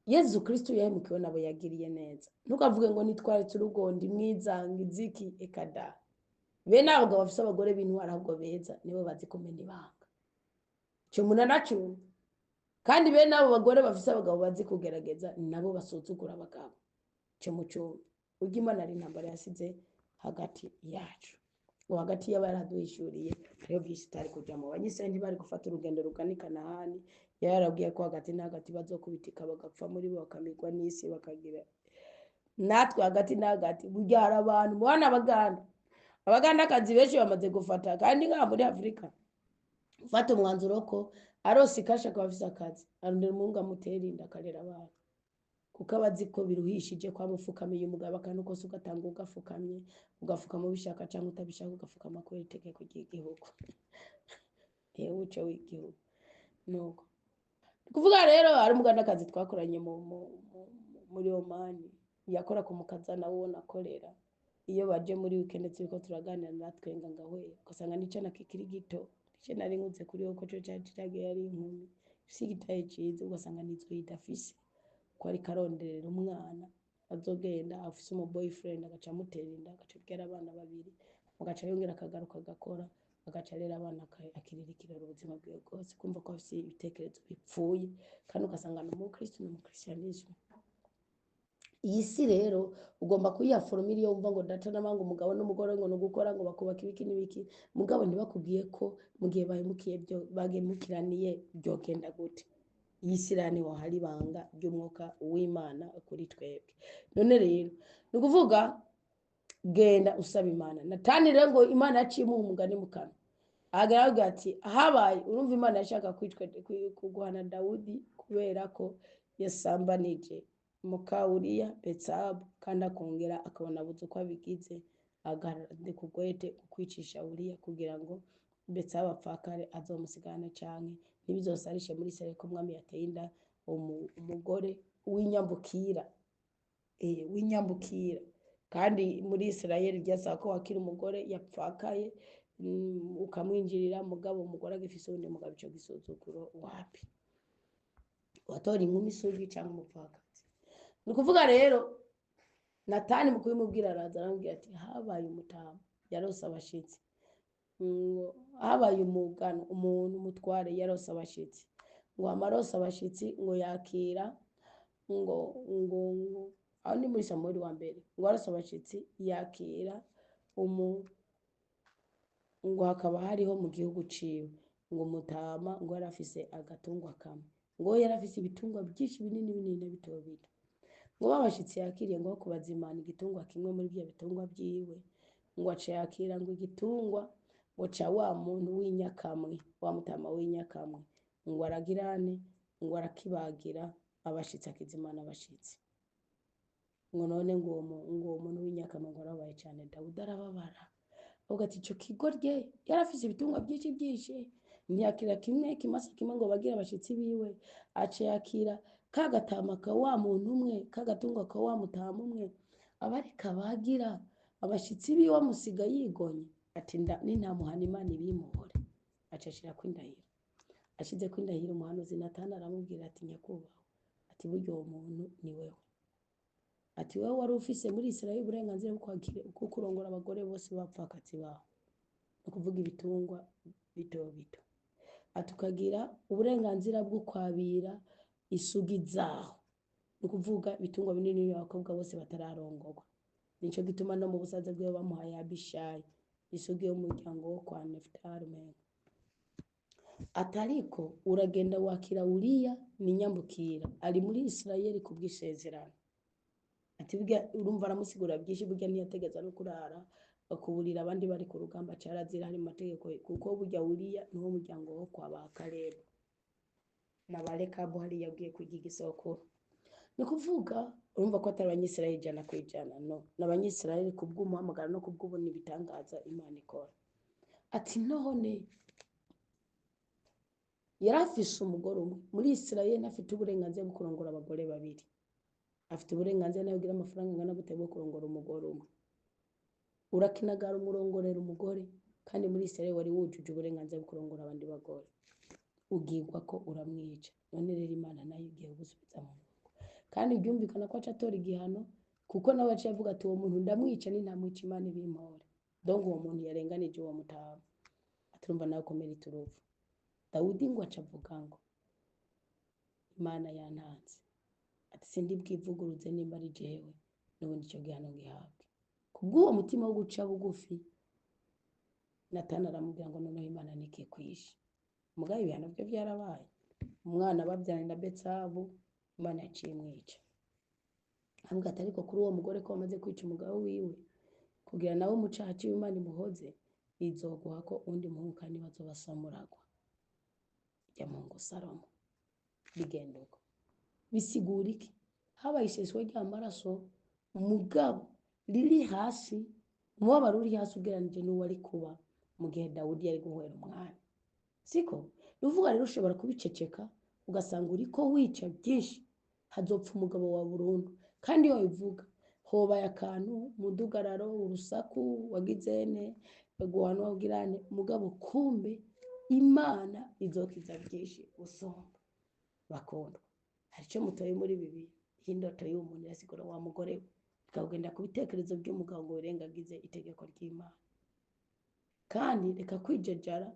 Yesu Kristo yahemukiwe nabo yagiriye neza. Ntukavuge ngo nitware turugondi mwizanga iziki ekada. Bene abagabo bafise abagore b'intwara ahubwo beza nibo bazi kumena ibanga. Cyo munanacu. Kandi bene abo bagore bafise abagabo bazi kugerageza nabo basuzugura abagabo. Cyo mucyo ujya Imana ari intambara yasize hagati yacu. Hagati y'abaraduhishuriye hariyo byinshi tari kujya mu banyisenti bari gufata urugendo ruganikana hani yarabwiye ko hagati na hagati bazokubitika bagapfa muri bo bakamigwa n'isi bakagira natwe hagati na hagati burya hari abantu mwana abaganda akazi benshi bamaze gufata kandi nka muri Afrika ufata umwanzuro ko arosi kasha kwa bafise akazi arondera umunga muterinda akarera abantu kuko abazi ko biruhishije kwa mufukamiye umugabo akantu kose ugatanga ugafukamye ugafuka mu bishaka cyangwa utabishaka ugafukama ko itegeko ry'igihugu uco w'igihugu nuko kuvuga rero ari umuganda akazi twakoranye muri Oman yakora ku mukazana wo nakorera iyo baje muri weekend turiko turaganira natwenga ngahwe ugasanga nico nakikiri gito nico nari nkuze kuri yo ko cyo cyagiraga yari inkumi sigitaye cize ugasanga nizwe idafise ko ari karonderera umwana azogenda afise umu boyfriend agaca mutera inda agaca bwera abana babiri mugaca yongera akagaruka agakora agaca rero abana akiririkirira ubuzima bwiwe bwose kumva ko afite ibitekerezo bipfuye kandi ugasanga ni umukristo n'umukristianisme. Iyi si rero ugomba kuyihaforomira iyo wumva ngo data n'abanga umugabo n'umugore ngo nugukora ngo bakubaka ibiki n'ibiki mugabo ntibakubwiye ko mu gihe bagemukiraniye byogenda gute. Iyi si rani wahari ibanga ry'umwuka w'Imana kuri twebwe. None rero ni ukuvuga genda usaba Imana. Natani rero ngo Imana yaciye umugani mu kanwa agaragaza ati habaye urumva Imana yashaka kuguhana Dawudi kubera ko yasambanije muka Uriya Betsabu kandi akongera akabona buze uko abigize agarade kugwete kukwicisha Uriya kugira ngo Betsabu apfakare azomusigana cyane ntibizosarishe muri Isirayeli ko umwami yateye inda umugore w'inyambukira w'inyambukira kandi muri Isirayeli byasaba ko wakira umugore yapfakaye ukamwinjirira mugabo umugore agifise undi mugabo ico gisuzuguro wapi watora inkumi isugi cyangwa umupfakazi. Ni ukuvuga rero Natani mu kubimubwira araza arambwira ati habaye umutama yarose abashitsi habaye umugano umuntu umutware yarose abashitsi ngo amarose abashitsi ngo yakira ngo aho ni muri Samweli wa mbere ngo arose abashitsi yakira ngo hakaba hariho mu gihugu ciwe ngo umutama ngo yarafise agatungwa kamwe ngo yarafise ibitungwa byinshi binini binini bito bito ngo babashitsi yakiriye ngo kubazimana igitungwa kimwe muri bya bitungwa byiwe ngo aca yakira ngo igitungwa ngo ca wa muntu w'inyakamwe wa mutama w'inyakamwe ngo aragirane ngo arakibagira abashitsi akizimana abashitsi ngo none ngo uwo muntu w'inyakamwe ngo arabaye cyane Dawudi arababara avuga ati ico kigorye yarafise ibitungwa byinshi byinshi ntiyakira kimwe kimasa kimwe ngo bagira abashitsi biwe aca yakira kagatama ka wa muntu umwe kagatungwa ka wa mutama umwe abareka bagira abashitsi biwe amusiga yigonye ati nintamuhana Imana ibimuhore aca ashira kwindahiro ashize kwindahiro umuhanuzi Natani aramubwira ati nyakubahwa ati buryo uwo muntu ni wewe ati wewe wari ufise muri Isirayeli uburenganzira bwo kurongora abagore bose bapfakazi baho no kuvuga ibitungwa bito bito atukagira uburenganzira bwo kwabira isugi zaho no kuvuga ibitungwa binini y'abakobwa bose batararongorwa nico gituma no mu busaza bwe bamuhaye Abishayi isugi yo muryango wo kwa Nefutali mengo atariko uragenda wakira Uriya ni nyambukira ari muri Isirayeli kubwisezerano ati burya urumva aramusigura byinshi burya ntiyategeza no kurara bakuburira abandi bari ku rugamba carazira hari mategeko kuko burya Uriya niwo muryango wo kwa ba Kalebu n'abarekabu hari yabwiye kwigiga isoko. Ni kuvuga urumva ko atari abanyisirayeli ijana ku ijana no n'abanyisirayeli kubw'umuhamagara no kubw'ubuntu ibitangaza Imana ikora. Ati none yarafise umugore umwe muri Isirayeli afite uburenganzira bwo kurongora abagore babiri afite uburenganzira nawe ugira amafaranga angana gute bwo kurongora umugore umwe urakinagara umurongorera umugore kandi muri Isirayeli wari wujuje uburenganzira bwo kurongora abandi bagore ugirwa ko uramwica. None rero Imana nayo igiye gusubiza mu ngo kandi byumvikana ko aca atora igihano kuko nawe aciye avuga ati uwo muntu ndamwica ni ntamwica Imana ibimpore donc uwo muntu yarenganije uwo mutama aturumva nawe komera ituruvu. Dawudi ngo aca avuga ngo Imana yantanze ati sindi bwivuguruze nimba ari jewe n'ubundi cyo gihano gihabwe kubw'uwo mutima wo guca bugufi. Natani aramubwira ngo noneho Imana nikikwishe mugabe ibihano byo byarabaye umwana babyaranye na Betsabu Imana yaciye mwica ambwa ariko kuri uwo mugore ko amaze kwica umugabo wiwe kugira nawe umucaha cyo Imana imuhoze izoguha ko undi muhungu kandi bazobasamuragwa ya Mungu Salomo bigenda uko bisigura iki habaye iseswa ry'amaraso umugabo riri hasi umubabaro uri hasi ugeranije n'uwo ari kuba mu gihe Dawudi yari guhwera umwana siko nuvuga rero ushobora kubiceceka ugasanga uriko wica byinshi hazopfa umugabo wa burundu kandi iyo bivuga hobaye akantu mudugararo urusaku wagizene guhanwa ugirane mugabo kumbe Imana izokiza byinshi usomba bakondwa. Hari cyo mutoye muri bibi hindoto y'umuntu yasigura wa mugore ukagenda ku bitekerezo by'umugabo ngo urengagize itegeko ry'Imana kandi reka kwijejara.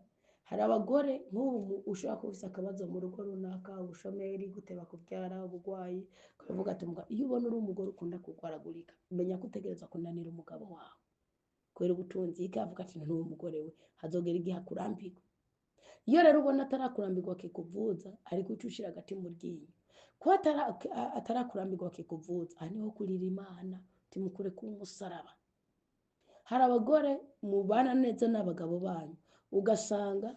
Hari abagore nk'ubu ushobora kuba ufite akabazo mu rugo runaka, ubushomeri, guteba kubyara, ubugwayi, ukavuga ati iyo ubona uri umugore ukunda kurwaragurika, menya ko utegereza kunanira umugabo wawe kubera ubutunzi, ikavuga ati nturi umugore we, hazogera igihe akurambirwa. Iyo rero ubona atarakurambirwa akikuvuza, ari guca ushira agati mu ryinyo. Ko atarakurambirwa akikuvuza, aha niho kurira Imana timukure ku musaraba. Hari abagore mubana neza n'abagabo banyu, ugasanga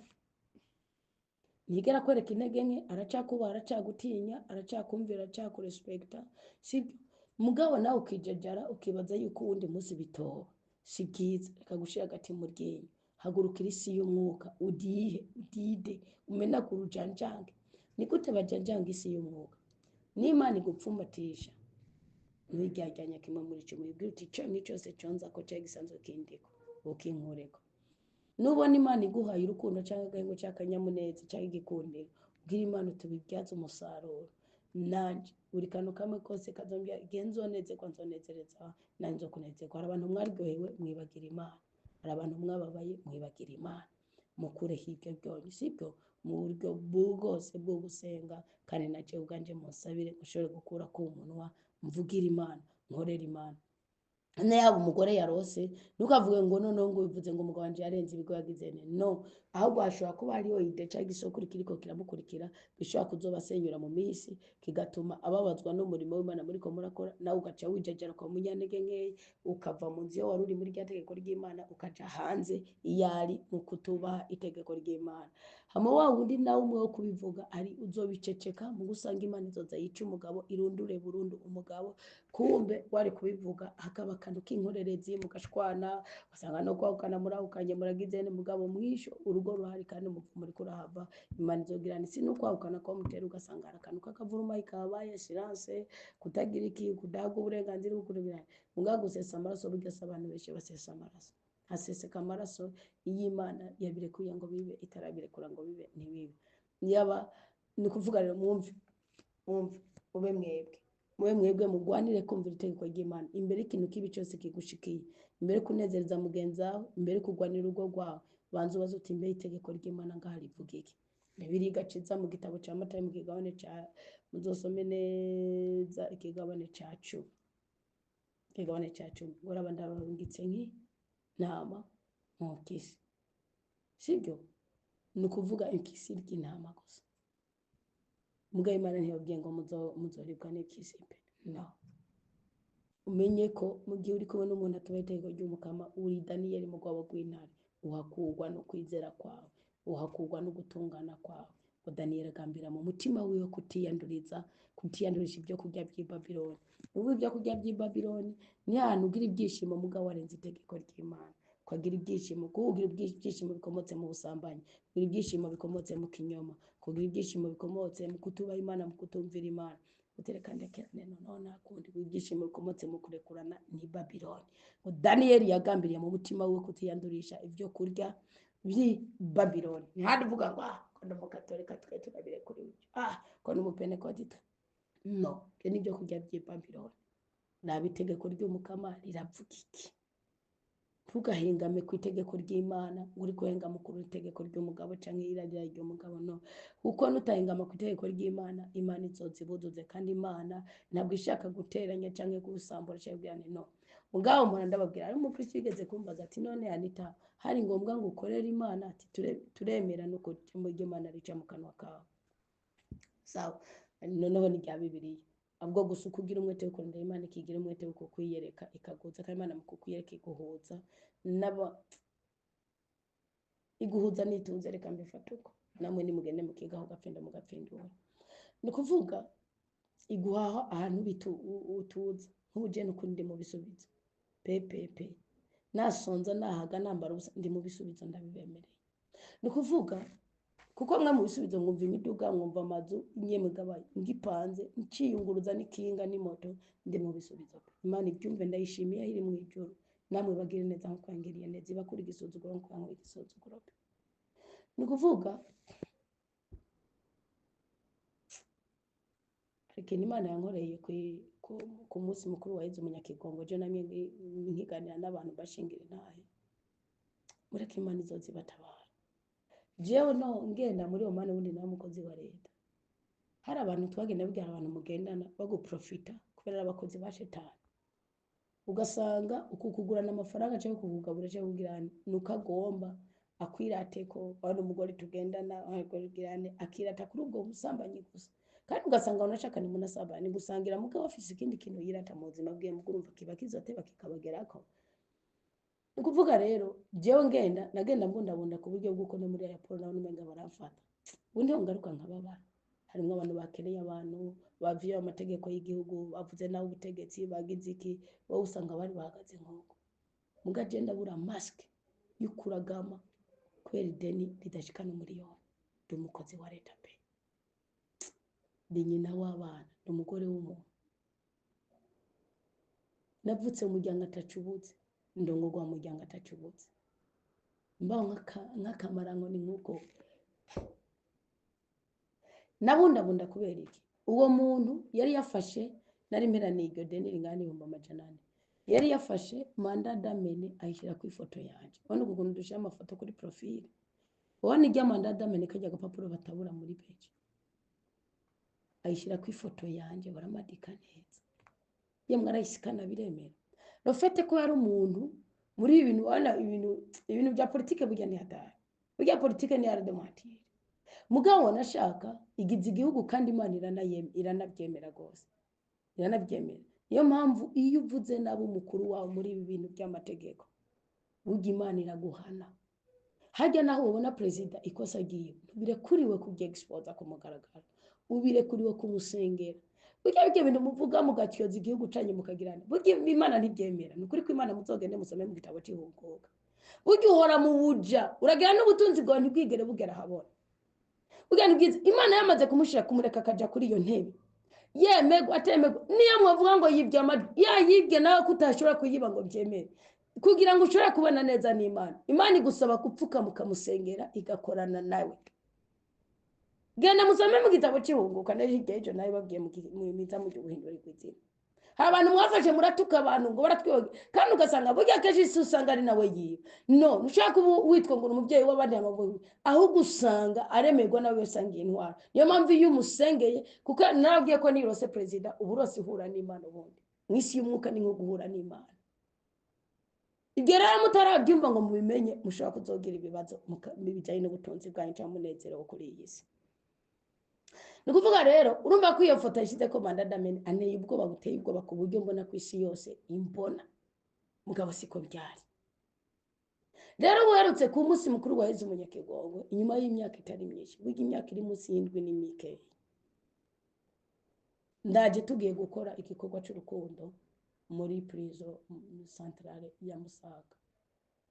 ntigera kwereka intege nke, aracakubaha, aracagutinya, aracakumvira, aracakurespekta, sibyo? Mugabo nawe ukijejara ukibaza yuko uwundi munsi bitoba, si byiza. Reka gushira agati mu ryinyo, hagurukira isi y'umwuka, udide, umenagura ujanjange. Ni gute bajanjanga isi y'umwuka? N'Imana igupfumbatisha, ntiryajyanye kimwe muri cyo, mubwira uti icyo ni cyose cyonza ko cya gisanzwe kindiko ukinkureko. Nubona Imana iguhaye urukundo cyangwa agahingo cy'akanyamuneza cyangwa igikundiro, ubwira Imana tubibyaze umusaruro. Nanje buri kantu kamwe kose kazombya genzonezerwa, nzonezereza nanjye zo kunezerwa. Hari abantu mwaryohewe mwibagira Imana, hari abantu mwababaye mwibagira Imana, mukure hirya byonye, sibyo? Mu buryo bwose bwo gusenga, kandi nacyo ubwanje musabire ushobore gukura ku munwa, mvugira Imana, nkorera Imana. Yaba umugore yarose, ntukavuge ngo noneho ngo bivuze ngo umugabo wanje yarenze ibigo yagize ne. No, ahubwo hashobora kuba hariho ide cyangwa isoko kiriko kiramukurikira, bishobora kuzobasenyura mu minsi, kigatuma ababazwa n'umurimo w'Imana muriko murakora, nawe ugaca wijejera kwa munyantege nkeya, ukava mu nzu wari uri muri rya tegeko ry'Imana, ukaja hanze iyari mu kutubaha itegeko ry'Imana. Hama wa wundi nawe umwe wo kubivuga ari uzobiceceka, mu gusanga Imana izoza yica umugabo, irundure burundu umugabo. Kumbe wari kubivuga hakaba akantu k'inkorerezi, mugashwana, ugasanga no kwahukana murahukanye muragize ne, mugabo mwisho urugo ruhari kandi muri kurahava. Imana izogira ni no kwahukana kwa mutera, ugasanga hari akantu k'akavuruma ikabaye silence, kutagira iki, kudahabwa uburenganzira bw'ukurubira. Mugabo gusesa amaraso, burya abantu benshi basesa amaraso. Haseseka amaraso y'Imana yabirekuye ngo bibe, itarabirekura ngo bibe ntibibe. Yaba ni kuvuga rero mwumve mube mwebwe mugwanire kumvira itegeko ry'Imana imbere ikintu kibi cyose kigushikiye, imbere kunezereza mugenzi wawe, imbere kugwanira urugo rwawe, banza ubaze uti imbere itegeko ry'Imana ngaho rivuga iki. Bibiliya igaciza mu gitabo cya Matayo mu kigabane cya, muzosome neza ikigabane cya 10, ikigabane cya 10, ngora bandarungitse ntama nk'ikisi, sibyo? Ni ukuvuga ikisi ry'intama gusa. Mugabo Imana ntiyabwiye ngo muzoribwa n'ikisi pe, no. Umenye ko mu gihe uri kubona umuntu atubaye itegeko ry'umukama, uri Daniyeli mu rwabo rw'intare, uhakugwa no kwizera kwawe, uhakugwa no gutungana kwawe. Ngo Daniyeli agambira mu mutima wiwe kutiyandurisha ibyo kurya by'i Babyloni. Ubu ibyo kurya by'i Babyloni ni ahantu ugira ibyishimo, mugabo warenze itegeko ry'Imana. Kugira ibyishimo, kugira ibyishimo bikomotse mu busambanyi, kugira ibyishimo bikomotse mu kinyoma, kugira ibyishimo bikomotse mu kutubaha Imana, mu kutumvira Imana. Utereka ndekerane noneho nakundi, ibyishimo bikomotse mu kurekurana ni Babyloni. Ngo Daniyeli yagambiriye mu mutima we kutiyandurisha ibyo kurya by'i Babyloni. Ni handi uvuga ngo ko n'umukatolika twe turabirekuriwe, ko n'umupentekote no, ke nibyo kurya by'i Babyloni. Nabi itegeko ry'umukama riravuga iki? Ntugahengame ku itegeko ry'Imana, uri kuhengama ku itegeko ry'umugabo cyangwa irarira ry'umugabo, no. Kuko nutahengama ku itegeko ry'Imana, Imana izozibuduze, kandi Imana ntabwo ishaka guteranya cyangwa gusambura cyangwa no. Mugabo umuntu ndababwira, ari umukristo yigeze kumbaza ati none Anita, hari ngombwa ngo ukorere Imana? Ati turemera nuko ijambo ry'Imana rica mu kanwa kawe. Sawa, noneho ni rya Bibiliya. Abwo gusa kugira umwete wo kurondera Imana, ikigira umwete wo kukwiyereka ikaguza, kandi Imana mu kukwiyereka iguhuza iguhuza nitunze. Reka mbifata uko namwe nimugende mukigaho gapfenda mugapfindura. Ni kuvuga iguhaha ahantu utuza, nk'uje n'ukuri ndi mu bisubizo pepepe, nasonza nahaga nambara ubusa ndi mu bisubizo, ndabibemereye. Ni kuvuga kuko mwe mu bisubizo mwumva imiduga, mwumva amazu, nyemugabanye ngipanze, nciyunguruza n'ikinga n'imoto, ndi mu bisubizo. Imana ibyumve ndayishimiye iri mu ijuru, namwe bagire neza nko kwangiriye neza, ibakuri igisuzuguro nko kwangwa igisuzuguro. Ni kuvuga ariko Imana yankoreye ku munsi mukuru wa Yezu Munyakigongo, je namye nkiganira n'abantu bashingira intahe mureke Imana izozibatabara. Jewe no ngenda muri Omani wundi na mukozi wa leta, hari abantu twagenda bwira abantu mugendana baguprofita kubera abakozi ba shetani, ugasanga ukukugurana amafaranga cyangwa kukugabura cyangwa kugirana nuko agomba akwirate ko wari umugore tugendana akagirane akirata kuri ubwo busambanyi gusa, kandi ugasanga unashakana umuntu asabana gusangira mugabo afise ikindi kintu yirata mu buzima bwe mugurumva kiba kizoteba kikabagerako. Ukuvuga rero jewe nagenda mbundabunda ku buryo bw'uko no muri airport naho numenga baramfata, ubundi ngaruka nkababara. Harimo abantu bakeneye abantu baviye amategeko y'igihugu bavuze nawe ubutegetsi bagize iki, wowe usanga bari bahagaze nk'uko mugaje ndabura mask y'ukuragama kwera ideni ridashikana miliyoni. Ndi umukozi wa leta pe, ndi nyina w'abana, ndi umugore w'umuntu, navutse mu muryango atacubutse, ndongo wa muryango atacubutse, mbaho nk'akamarango ni nk'uko nabundabunda kubera iki. Uwo muntu yari yafashe nari mperaniye iryo deni ringana 400,000, yari yafashe manda damene ayishyira ku ifoto yanje. Ubona ukuntu dushira amafoto kuri profile, ubona irya manda damene kajya agapapuro batabura muri page, ayishyira ku ifoto yanje baramadika neza, yemwe arayisikana biremera. Rofete ko yari umuntu muri ibintu wana ibintu bya politike burya ni hatari, burya politike ni aradematire mugabo nashaka igize igihugu kandi Imana iranabyemera gose, iranabyemera. Niyo mpamvu iyo uvuze nabo umukuru wawe muri ibi bintu by'amategeko burya Imana iraguhana. Hajya naho ubona president ikosa giye birekuriwe kubye expose ku mugaragaro, ubirekuriwe kumusengera. Burya bike bintu muvuga mugatyoza igihugu canye mukagirana, burya Imana ntibyemera. Nukuri ko Imana muzogende musome mu gitabo cy'ihunguka, burya uhora mu buja uragira n'ubutunzi bwawe ntibwigere bugera habona. Burya nibwiza Imana yamaze kumushira kumureka akaja kuri iyo ntebe, yemego atemego niyo mwavuga ngo yibye amajwi yibye nawe kutashobora kuyiba ngo byemere, kugira ngo ushobora kubona neza n'Imana. Imana igusaba kupfuka mukamusengera igakorana nawe. Genda musome mu gitabo cy'ihunguka n'ejo igejo nawe babwiye mu miza mu guhindura kwizina. Hari abantu mwafashe muratuka abantu ngo baratwiyoge, kandi ugasanga burya keje usanga ari nawe yiyo. No, nushaka witwa ngo umubyeyi w'abandi amavubi, ahubwo usanga aremerwa nawe usangiye intwara. Niyo mpamvu iyo umusengeye, kuko narabwiye ko nirose president uburose ihura n'Imana ubundi. Mwisi y'umwuka ni nko guhura n'Imana. Igera mutarabyumva ngo mubimenye, mushaka kuzogira ibibazo bijyanye n'ubutunzi bwanyu cyangwa umunezero wo kuri iyi si. Nukuvuga rero urumva ko iyo foto yashyize ko manda damene aneye ubwoba buteye ubwoba ku buryo mbona ku isi yose imbona, mugabo siko byari. Rero uherutse ku munsi mukuru wa Yezu Munyakigongo inyuma y'imyaka itari myinshi, burya imyaka iri munsi y'indwi n'imikeyi, ndaje tugiye gukora igikorwa cy'urukundo muri prison centrale ya Musaga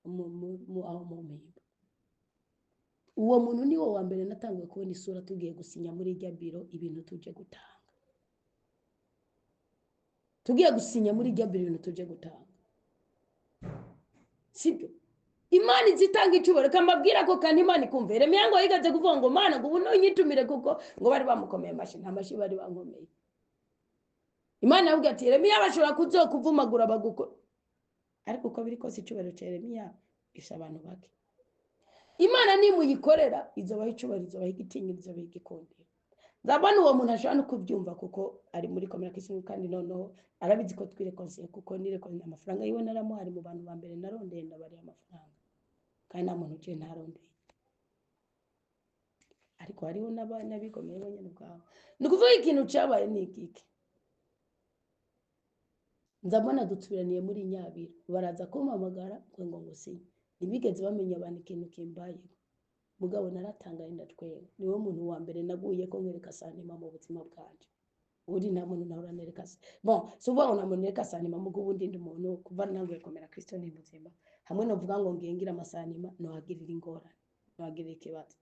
aho mu Mpimba. Uwo muntu ni wo wa mbere natangiye kubona isura tugiye gusinya muri irya biro ibintu tuje gutanga. Tugiye gusinya muri irya biro ibintu tuje gutanga. Sibyo? Imana izitanga icuboro kambabwira ko kandi Imana ikumva. Yeremiya ngo yigaze kuvuga ngo Mana ngo ubu nyitumire kuko ngo bari bamukomeye amashi nta mashi bari bankomeye. Imana yavuga ati Yeremiya bashobora kuzokuvumagura baguko. Ariko uko biri kose icuboro cya Yeremiya isa abantu bake. Imana ni muyikorera izobaho icuboro, izobaho igitinyiro, izobaho igikundiro. Zabana uwo muntu ashobora no kubyumva kuko ari muri communication kandi noneho arabizi ko twirekonsiye kuko nirekonsiye amafaranga yiwe naramuhari mu bantu ba mbere narondeye ndabari amafaranga kandi nta muntu uciye ntarondeye. Ariko hariho n'abigomeye bonyine ubwabo. Ni ukuvuga ikintu cyabaye ni igiki. Nzabona dutubiraniye muri Nyabiro baraza kumpamagara ngo ngusinye. Ntibigeze bamenya abantu ikintu kimbayeho, mugabo naratangaye ndatwenga. Niwo muntu wa mbere naguye ko nkereka sanima mu buzima bwanje. Uri nta muntu nahora nereka se bon suba una muntu nereka sanima mu gubundi ndi muntu kuva nanguye komera Kristo ni muzima hamwe no vuga ngo ngengira amasanima no agirira ingorane no agirira ikibazo.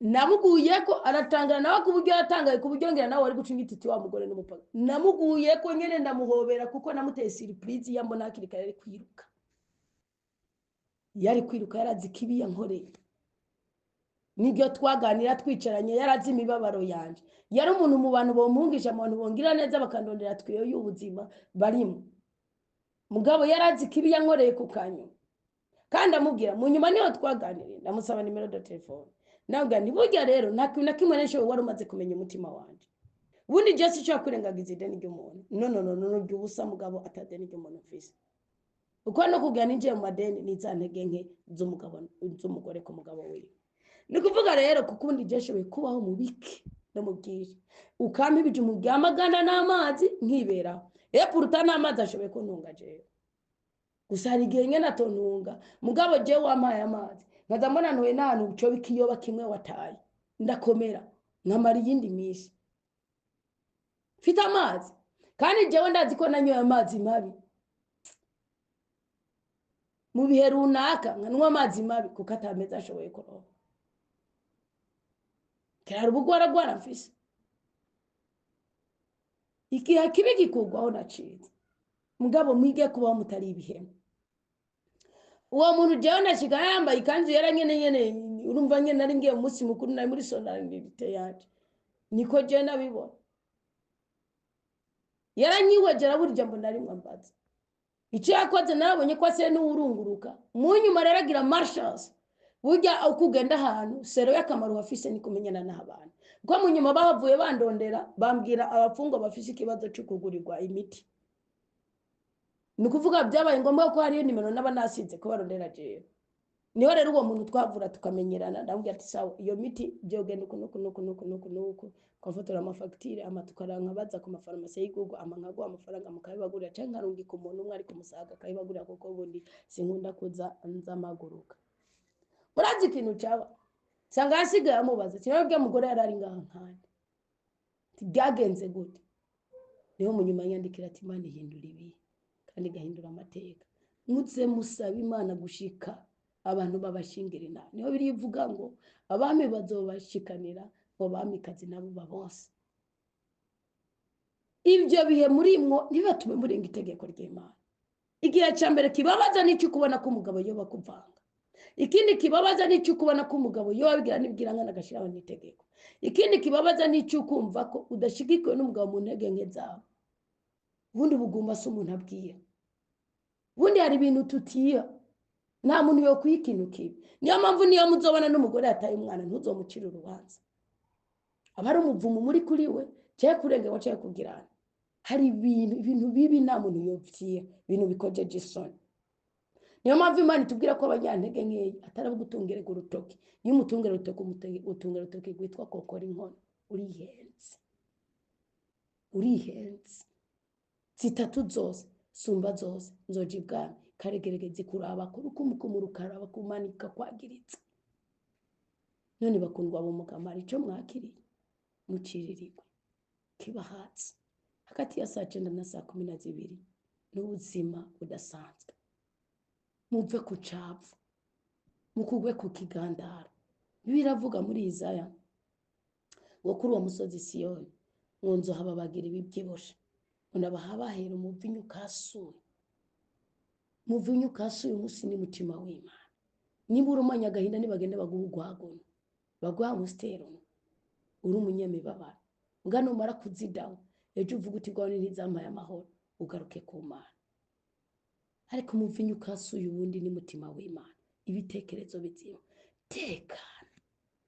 Namuguye ko aratangara nawe ku buryo yatangaye ku buryo ngira nawe ari gucunga ititi wa mugore n'umupaga. Namuguye ko nyene ndamuhobera kuko namuteye surprise yambona akirikare ari kwiruka. Yari kwiruka yarazi kibi yankoreye. Nibyo twaganira twicaranye yarazi imibabaro yanje. Yari umuntu mu bantu bomungisha abantu bongira neza bakandondera twiyo y'ubuzima barimo. Mugabo yarazi kibi yankoreye ku kanyu. kandi amubwira mu nyuma niho twaganiriye ndamusaba nimero de telefone nabwo ntiburya rero nta kintu na kimwe nesho wari umaze kumenya umutima wanje ubundi je sico kurengagiza ideni ry'umuntu no ry'ubusa mugabo atadeni ry'umuntu mfise uko no kugira ninjiye mu madeni nizantege nke z'umugore ku mugabo wiwe ni kuvuga rero kukundi je shoboye kubaho mu biki no mu bwije ukampa ibijumu byamagana n'amazi nkiberaho puruta n'amazi ashoboye kuntunga jewe gusa hari igihe nyene atontunga mugabo je wampaye amazi nkaza mbona ntuye n'ahantu bico bikiyoba kimwe wataye ndakomera nkamara iyindi misi mfite amazi kandi jewe ndazi ko nanyoye amazi mabi mu bihe runaka nkanywa amazi mabi kuko atameza ashoboye kuroba kirara ubugwaragwara mfise igihe kibi gikugwaho nacitse mugabo mwige kubaho mutari ibihemu uwo muntu jewe nashika yambaye ikanzu yera nyene urumva nyene nari ngiye umunsi mukuru nari muri sonorite yaje niko je nabibona yaranyiwegera buri jambo nari mwambaza icyo yakoze narabonye ko ase n'urunguruka mu nyuma rero agira marshals burya ukugenda ahantu sero y'akamaro wafise ni kumenyana n'abantu kuko mu nyuma bavuye bandondera bambwira abafungwa bafise ikibazo cyo kugurirwa imiti ni kuvuga byabaye ngombwa ko hari nimero n'abanasize ko barondera jewe niho rero uwo muntu twavura tukamenyerana ndamubwira ati sawa iyo miti je ugenda nuko kwafotora amafagitire amatukaranka baza ku mafarumasi y'igugu amankago amafaranga mukabibagurira canke nkarungi ku muntu umwe ari ku musaga kayibagurira kuko ubundi sinkunda kuza nzamaguruka murazi ikintu cyaba sanga hasigaye amubaza cyangwa mugore yarari ngaha nkande byagenze gute niho munyuma yandikira ati Imana ihindura ibi kandi gahindura amateka mutse musaba Imana gushika abantu babashingira inama niho birivuga ngo abami bazobashikanira ngo bamikazi nabo babose ibyo bihe murimwo ntibatume murenga itegeko ry'Imana igihe cya mbere kibabaza n'icyo kubona ko umugabo yoba kuvanga ikindi kibabaza n'icyo kubona ko umugabo yoba bigira nibwira nkana gashiraho n'itegeko ikindi kibabaza n'icyo kumva ko udashigikiwe n'umugabo mu ntege nke zawe ubundi bugumba se umuntu abwiye ubundi hari ibintu tutiya nta muntu yo kwikintu kibi niyo mpamvu niyo muzobana n'umugore yataye umwana ntuzomucira urubanza abari umuvumo muri kuri we cye kurengewa cye kugirana hari ibintu bibi nta muntu yopfiye ibintu bikojeje isoni niyo mpamvu Imana itubwira ko abanyantege nkeya atari gutungerega urutoki iyo umutungera urutoki utungera urutoki rwitwa kokora inkono urihenze zitatu zose sumba zose nzoja ibwami karegerege kuraba kurukumukumuru karaba kumanika kwagiritse none bakundwa abo mugamara ico mwakiriye muciririrwe kibahatse hagati ya saa 9 na saa 12 n'ubuzima budasanzwe muve ku cavu mukugwe ku kigandaro biravuga muri Izaya wo kuri uwo musozi Siyoni ngo nzohaba bagira ibibyiboshe unabahabahera umuvinyu kasuye muvinyu kasuye umunsi ni mutima w'Imana nibura umanya gahinda nibagende baguhugwagono bagwa mustero uri umunyamibabara ngano mara kuzidaho ejo uvuga uti gwa ntizampaye amahoro ugaruke ku Mana ariko umuvinyu kasuye ubundi ni mutima w'Imana ibitekerezo bizima tekana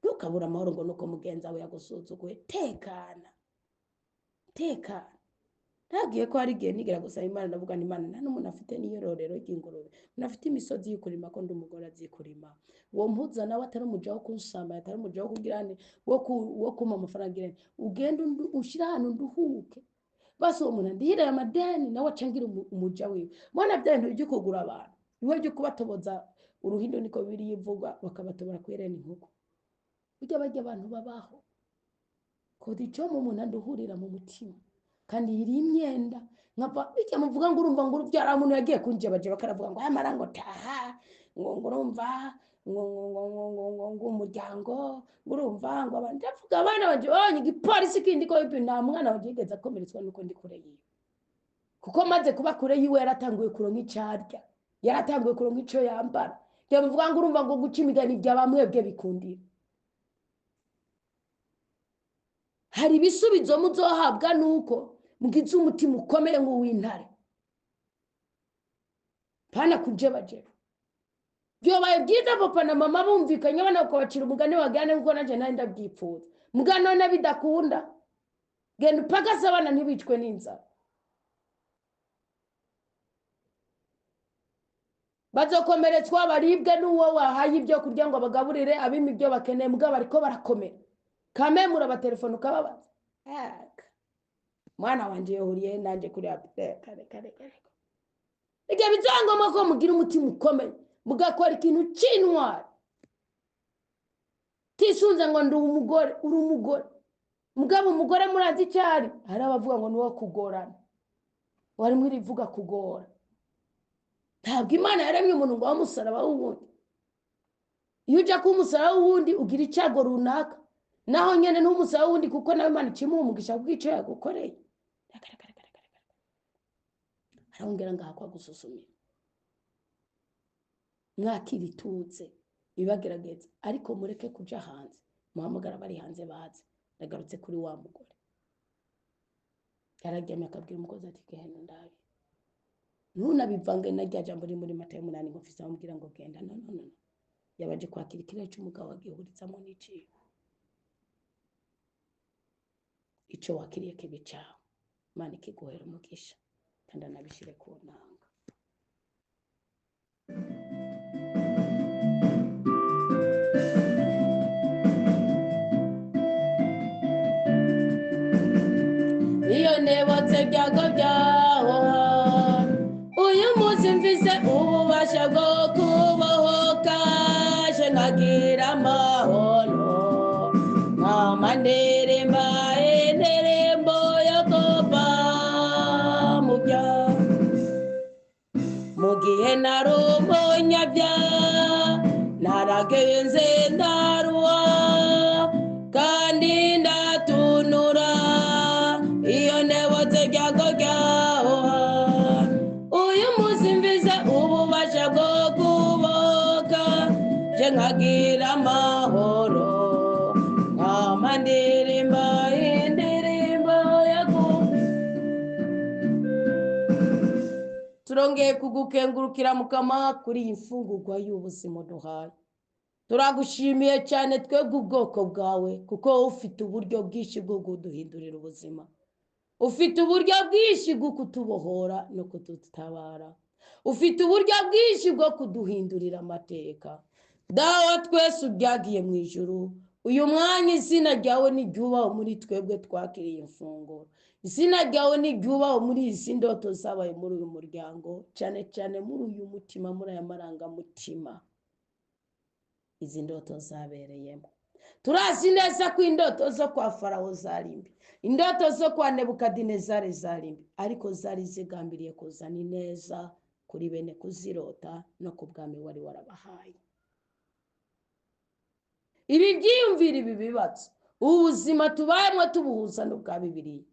ntukabura amahoro ngo nuko mugenza we yagusuzuguye tekana nagiye ko hari igihe nigera gusaba Imana ndavuga ni Imana nta n'umuntu afite niyororero ry'ingurube nafite imisozi y'ukurima ko ndumugora azikurima uwo mpuza nawe atari umujaho kunsamba atari umujaho kugirane wo kuma amafaranga irene ugenda ushira hano nduhuke basi uwo muntu ndihira amadeni nawe acangira umuja wiwe mwana byandi ujye kugura abantu iwe byo kubatoboza uruhindo niko biri yivugwa bakabatobora kwerena inkuko ujya bajya abantu babaho kodi cyo mu muntu nduhurira mu mutima kandi yiri imyenda nkapa bijya muvuga ngo urumva ngo urubyara umuntu yagiye kunje baje bakaravuga ngo amarango taha ngo urumva ngo umuryango urumva ngo abandi avuga abana baje bonye igipolisi kindi ko ipi nta mwana wagigeze akomeretswa nuko ndi kure yiwe kuko maze kuba kure yiwe yaratanguye kuronka icarya yaratanguye kuronka ico yambara byo muvuga ngo urumva ngo guca imigani bya bamwebwe bikundira hari bisubizo muzohabwa nuko mugize umutima ukomeye nk'uw'intare pana kujebajeba byobaye byiza papa na mama bumvikanye abana bakabacira umugani wagane ngo nanje nari ndabyipfuza muga none bidakunda genda upagase abana ntibicwe n'inzara bazokomeretswa baribwe n'uwo wahaye ibyo kurya ngo bagaburire abimi ibyo bakeneye muga bariko barakomera kame murabatelefone ukababaza mwana wanje yahuriye nanje kuri kare Ige bizangoma ko mugira umutima ukomeye mugakora ikintu cy'intwari tisunze ngo ndi umugore uri umugore mugabo umugore murazi cyari hari abavuga ngo niwo kugorana wari muri vuga kugora ntabwo Imana yaremye umuntu ngo wamusaraba w'ubundi iyo ujya ku musaraba w'ubundi ugira icyago runaka naho nyene n'umusaraba w'undi kuko nawe Imana ikimuha umugisha bw'icyo yagukoreye arongera ngakwa gususumira mwakiri tuze bibagerageza ariko mureke kuja hanze muhamagara bari hanze baze nagarutse kuri wa mugore yararyamye akabwira umukozi ati genda ndabi ntunabivange narya jambo ri muri Matayo 8 ngo mfise amubwira ngo genda no yabaje kwakira ikirere cy'umugabo wagihurizamo n'iciwe ico wakiriye kibi cyawe Imana ikiguhera umugisha kandi anabishire ku ntanga iyo nebotse byago byaho uyu munsi mvise ububasha bwo kubohoka je nkagira amahoro nkamanderemba enderembo yo kopa mu byaha mu gihe narumonyabya naragenze ndaruwa kandi ndatunura iyo nebotse byago byaho uyu munsi mvise ububasha bwo kubohoka je nkagira amahoro nkamandirimba indirimbo yaku turongeye kugukengurukira mukama kuri iyi mfungurwa y'ubuzima duhaye turagushimiye cyane twebwe ubwoko bwawe kuko ufite uburyo bwinshi bwo kuduhindurira ubuzima ufite uburyo bwinshi bwo kutubohora no kudutabara ufite uburyo bwinshi bwo kuduhindurira amateka dawa twese ubyagiye mu ijuru uyu mwanya izina ryawe niryubaho muri twebwe twakiriye imfunguro izina ryawe niryubaho muri izi ndoto zabaye muri uyu muryango cyane cyane muri uyu mutima muri aya marangamutima izi ndoto zabereyemo turazi neza ko indoto zo kwa Farawo zarimbi indoto zo kwa Nebukadinezari zarimbi ariko zari zigambiriye kuzana ineza kuri bene kuzirota no ku bwami wari warabahaye ibi byiyumvira ibi bibazo ubuzima tubayemo tubuhuza n'ubwa Bibiliya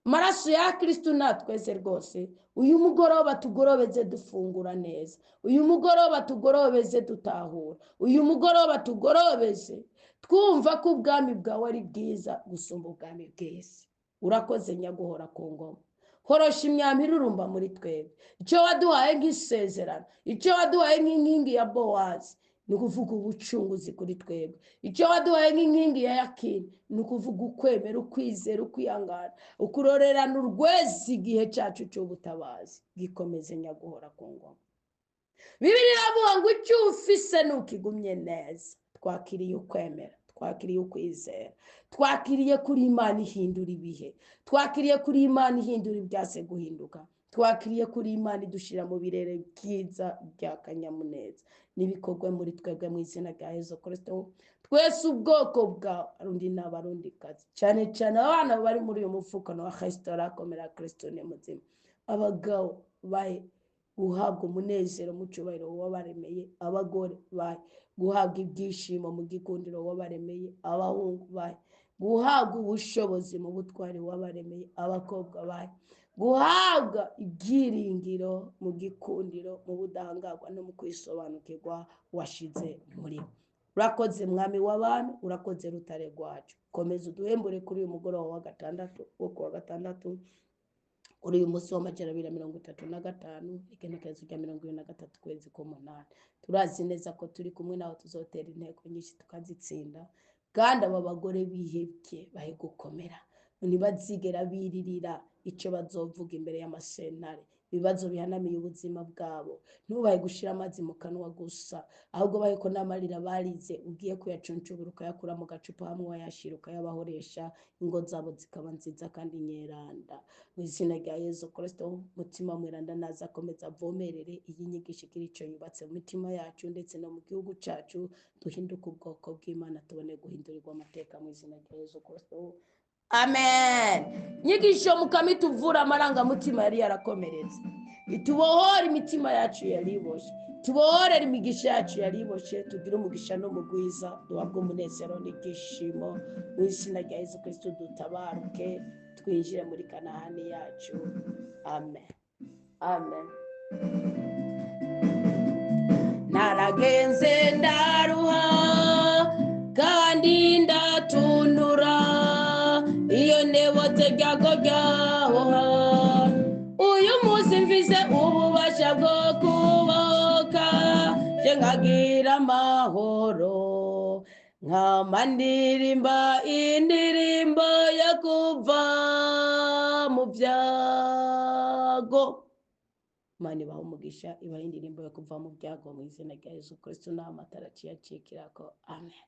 maraso ya Kristo natweze rwose uyu mugoroba tugorobeze dufungura neza uyu mugoroba tugorobeze dutahura uyu mugoroba tugorobeze twumva ko ubwami bwawe ari bwiza gusumba ubwami bwese urakoze nyaguhora ku ngoma horosha imyambi irurumba muri twebwe icyo waduhaye nk'isezerano icyo waduhaye nk'inkingi ya Bowazi ni ukuvuga ubucunguzi kuri twebwe icyo waduhaye nk'inkingi ya Yakini ni ukuvuga ukwemera ukwizera ukwihangana ukurorerana urwezi igihe cyacu cy'ubutabazi gikomeze nyaguhora ku ngoma Bibiliya iravuga ngo icyo ufise nukigumye neza twakiriye ukwemera twakiriye ukwizera twakiriye kuri Imana ihindura ibihe twakiriye kuri Imana ihindura ibyase guhinduka twakiriye kuri Imana idushira mu birere byiza bya kanyamuneza nibikorwe muri twebwe mu izina rya Yesu Kristo twese ubwoko bwa rundi n'abarundi kazi cyane cyane abana bari muri uyu mufuko no Kristo komera Kristo ni muzima abagabo baye guhabwa umunezero mu cyubahiro wabaremeye abagore baye guhabwa ibyishimo mu gikundiro wabaremeye abahungu baye guhabwa ubushobozi mu butwari wabaremeye abakobwa baye guhabwa ibyiringiro mu gikundiro mu budahangarwa no mu kwisobanukirwa washize muri urakoze mwami w'abami urakoze rutare rwacu komeza uduhembure kuri uyu mugoroba wa gatandatu wo kuwa gatandatu kuri uyu munsi w'amajana 235 igenekerezo rya 23 kwezi k'umunani. Turazi neza ko turi kumwe nawe tuzotera inteko nyinshi tukazitsinda, kandi aba bagore bihebye bahe gukomera, ntibazigera biririra icyo bazovuga imbere y'amasentare, ibibazo bihanamiye ubuzima bwabo. Ntubahe gushira amazi mu kanwa gusa, ahubwo bahe ko n'amarira barize ugiye kuyacunshubura ukayakura mu gacupa hamwe wayashira ukayabahoresha, ingo zabo zikaba nziza kandi nyeranda. Mu izina rya Yesu Kristo, mutima mweranda naza akomeza avomerere iyi nyigisho ikiri icyo yubatse mu mitima yacu ndetse no mu gihugu cyacu, duhinduke ubwoko bw'Imana, tubone guhindurirwa amateka mu izina rya Yesu Kristo. Amen. Nyigisho mukama ituvura amarangamutima yari yarakomeretse, itubohora imitima yacu yariboshe, tubohorere imigisha yacu yariboshe, tugire umugisha no mu gwiza, duhabwe umunezero n'igishimo. Mu izina rya Yesu Kristo dutabaruke, twinjire muri Kanahani yacu. Amen. Amen. Naragenze ndaruha kandi ndatunura, iyo nebote ryago ryahoha, uyu munsi mvise ububasha bwo kuboka, je nkagira amahoro, nkama ndirimba indirimbo yo kuva mu byago. Imana ibaha umugisha, ibaha indirimbo yo kuva mu byago mu izina rya Yesu Kristo, n'amatara acikirako. Amen.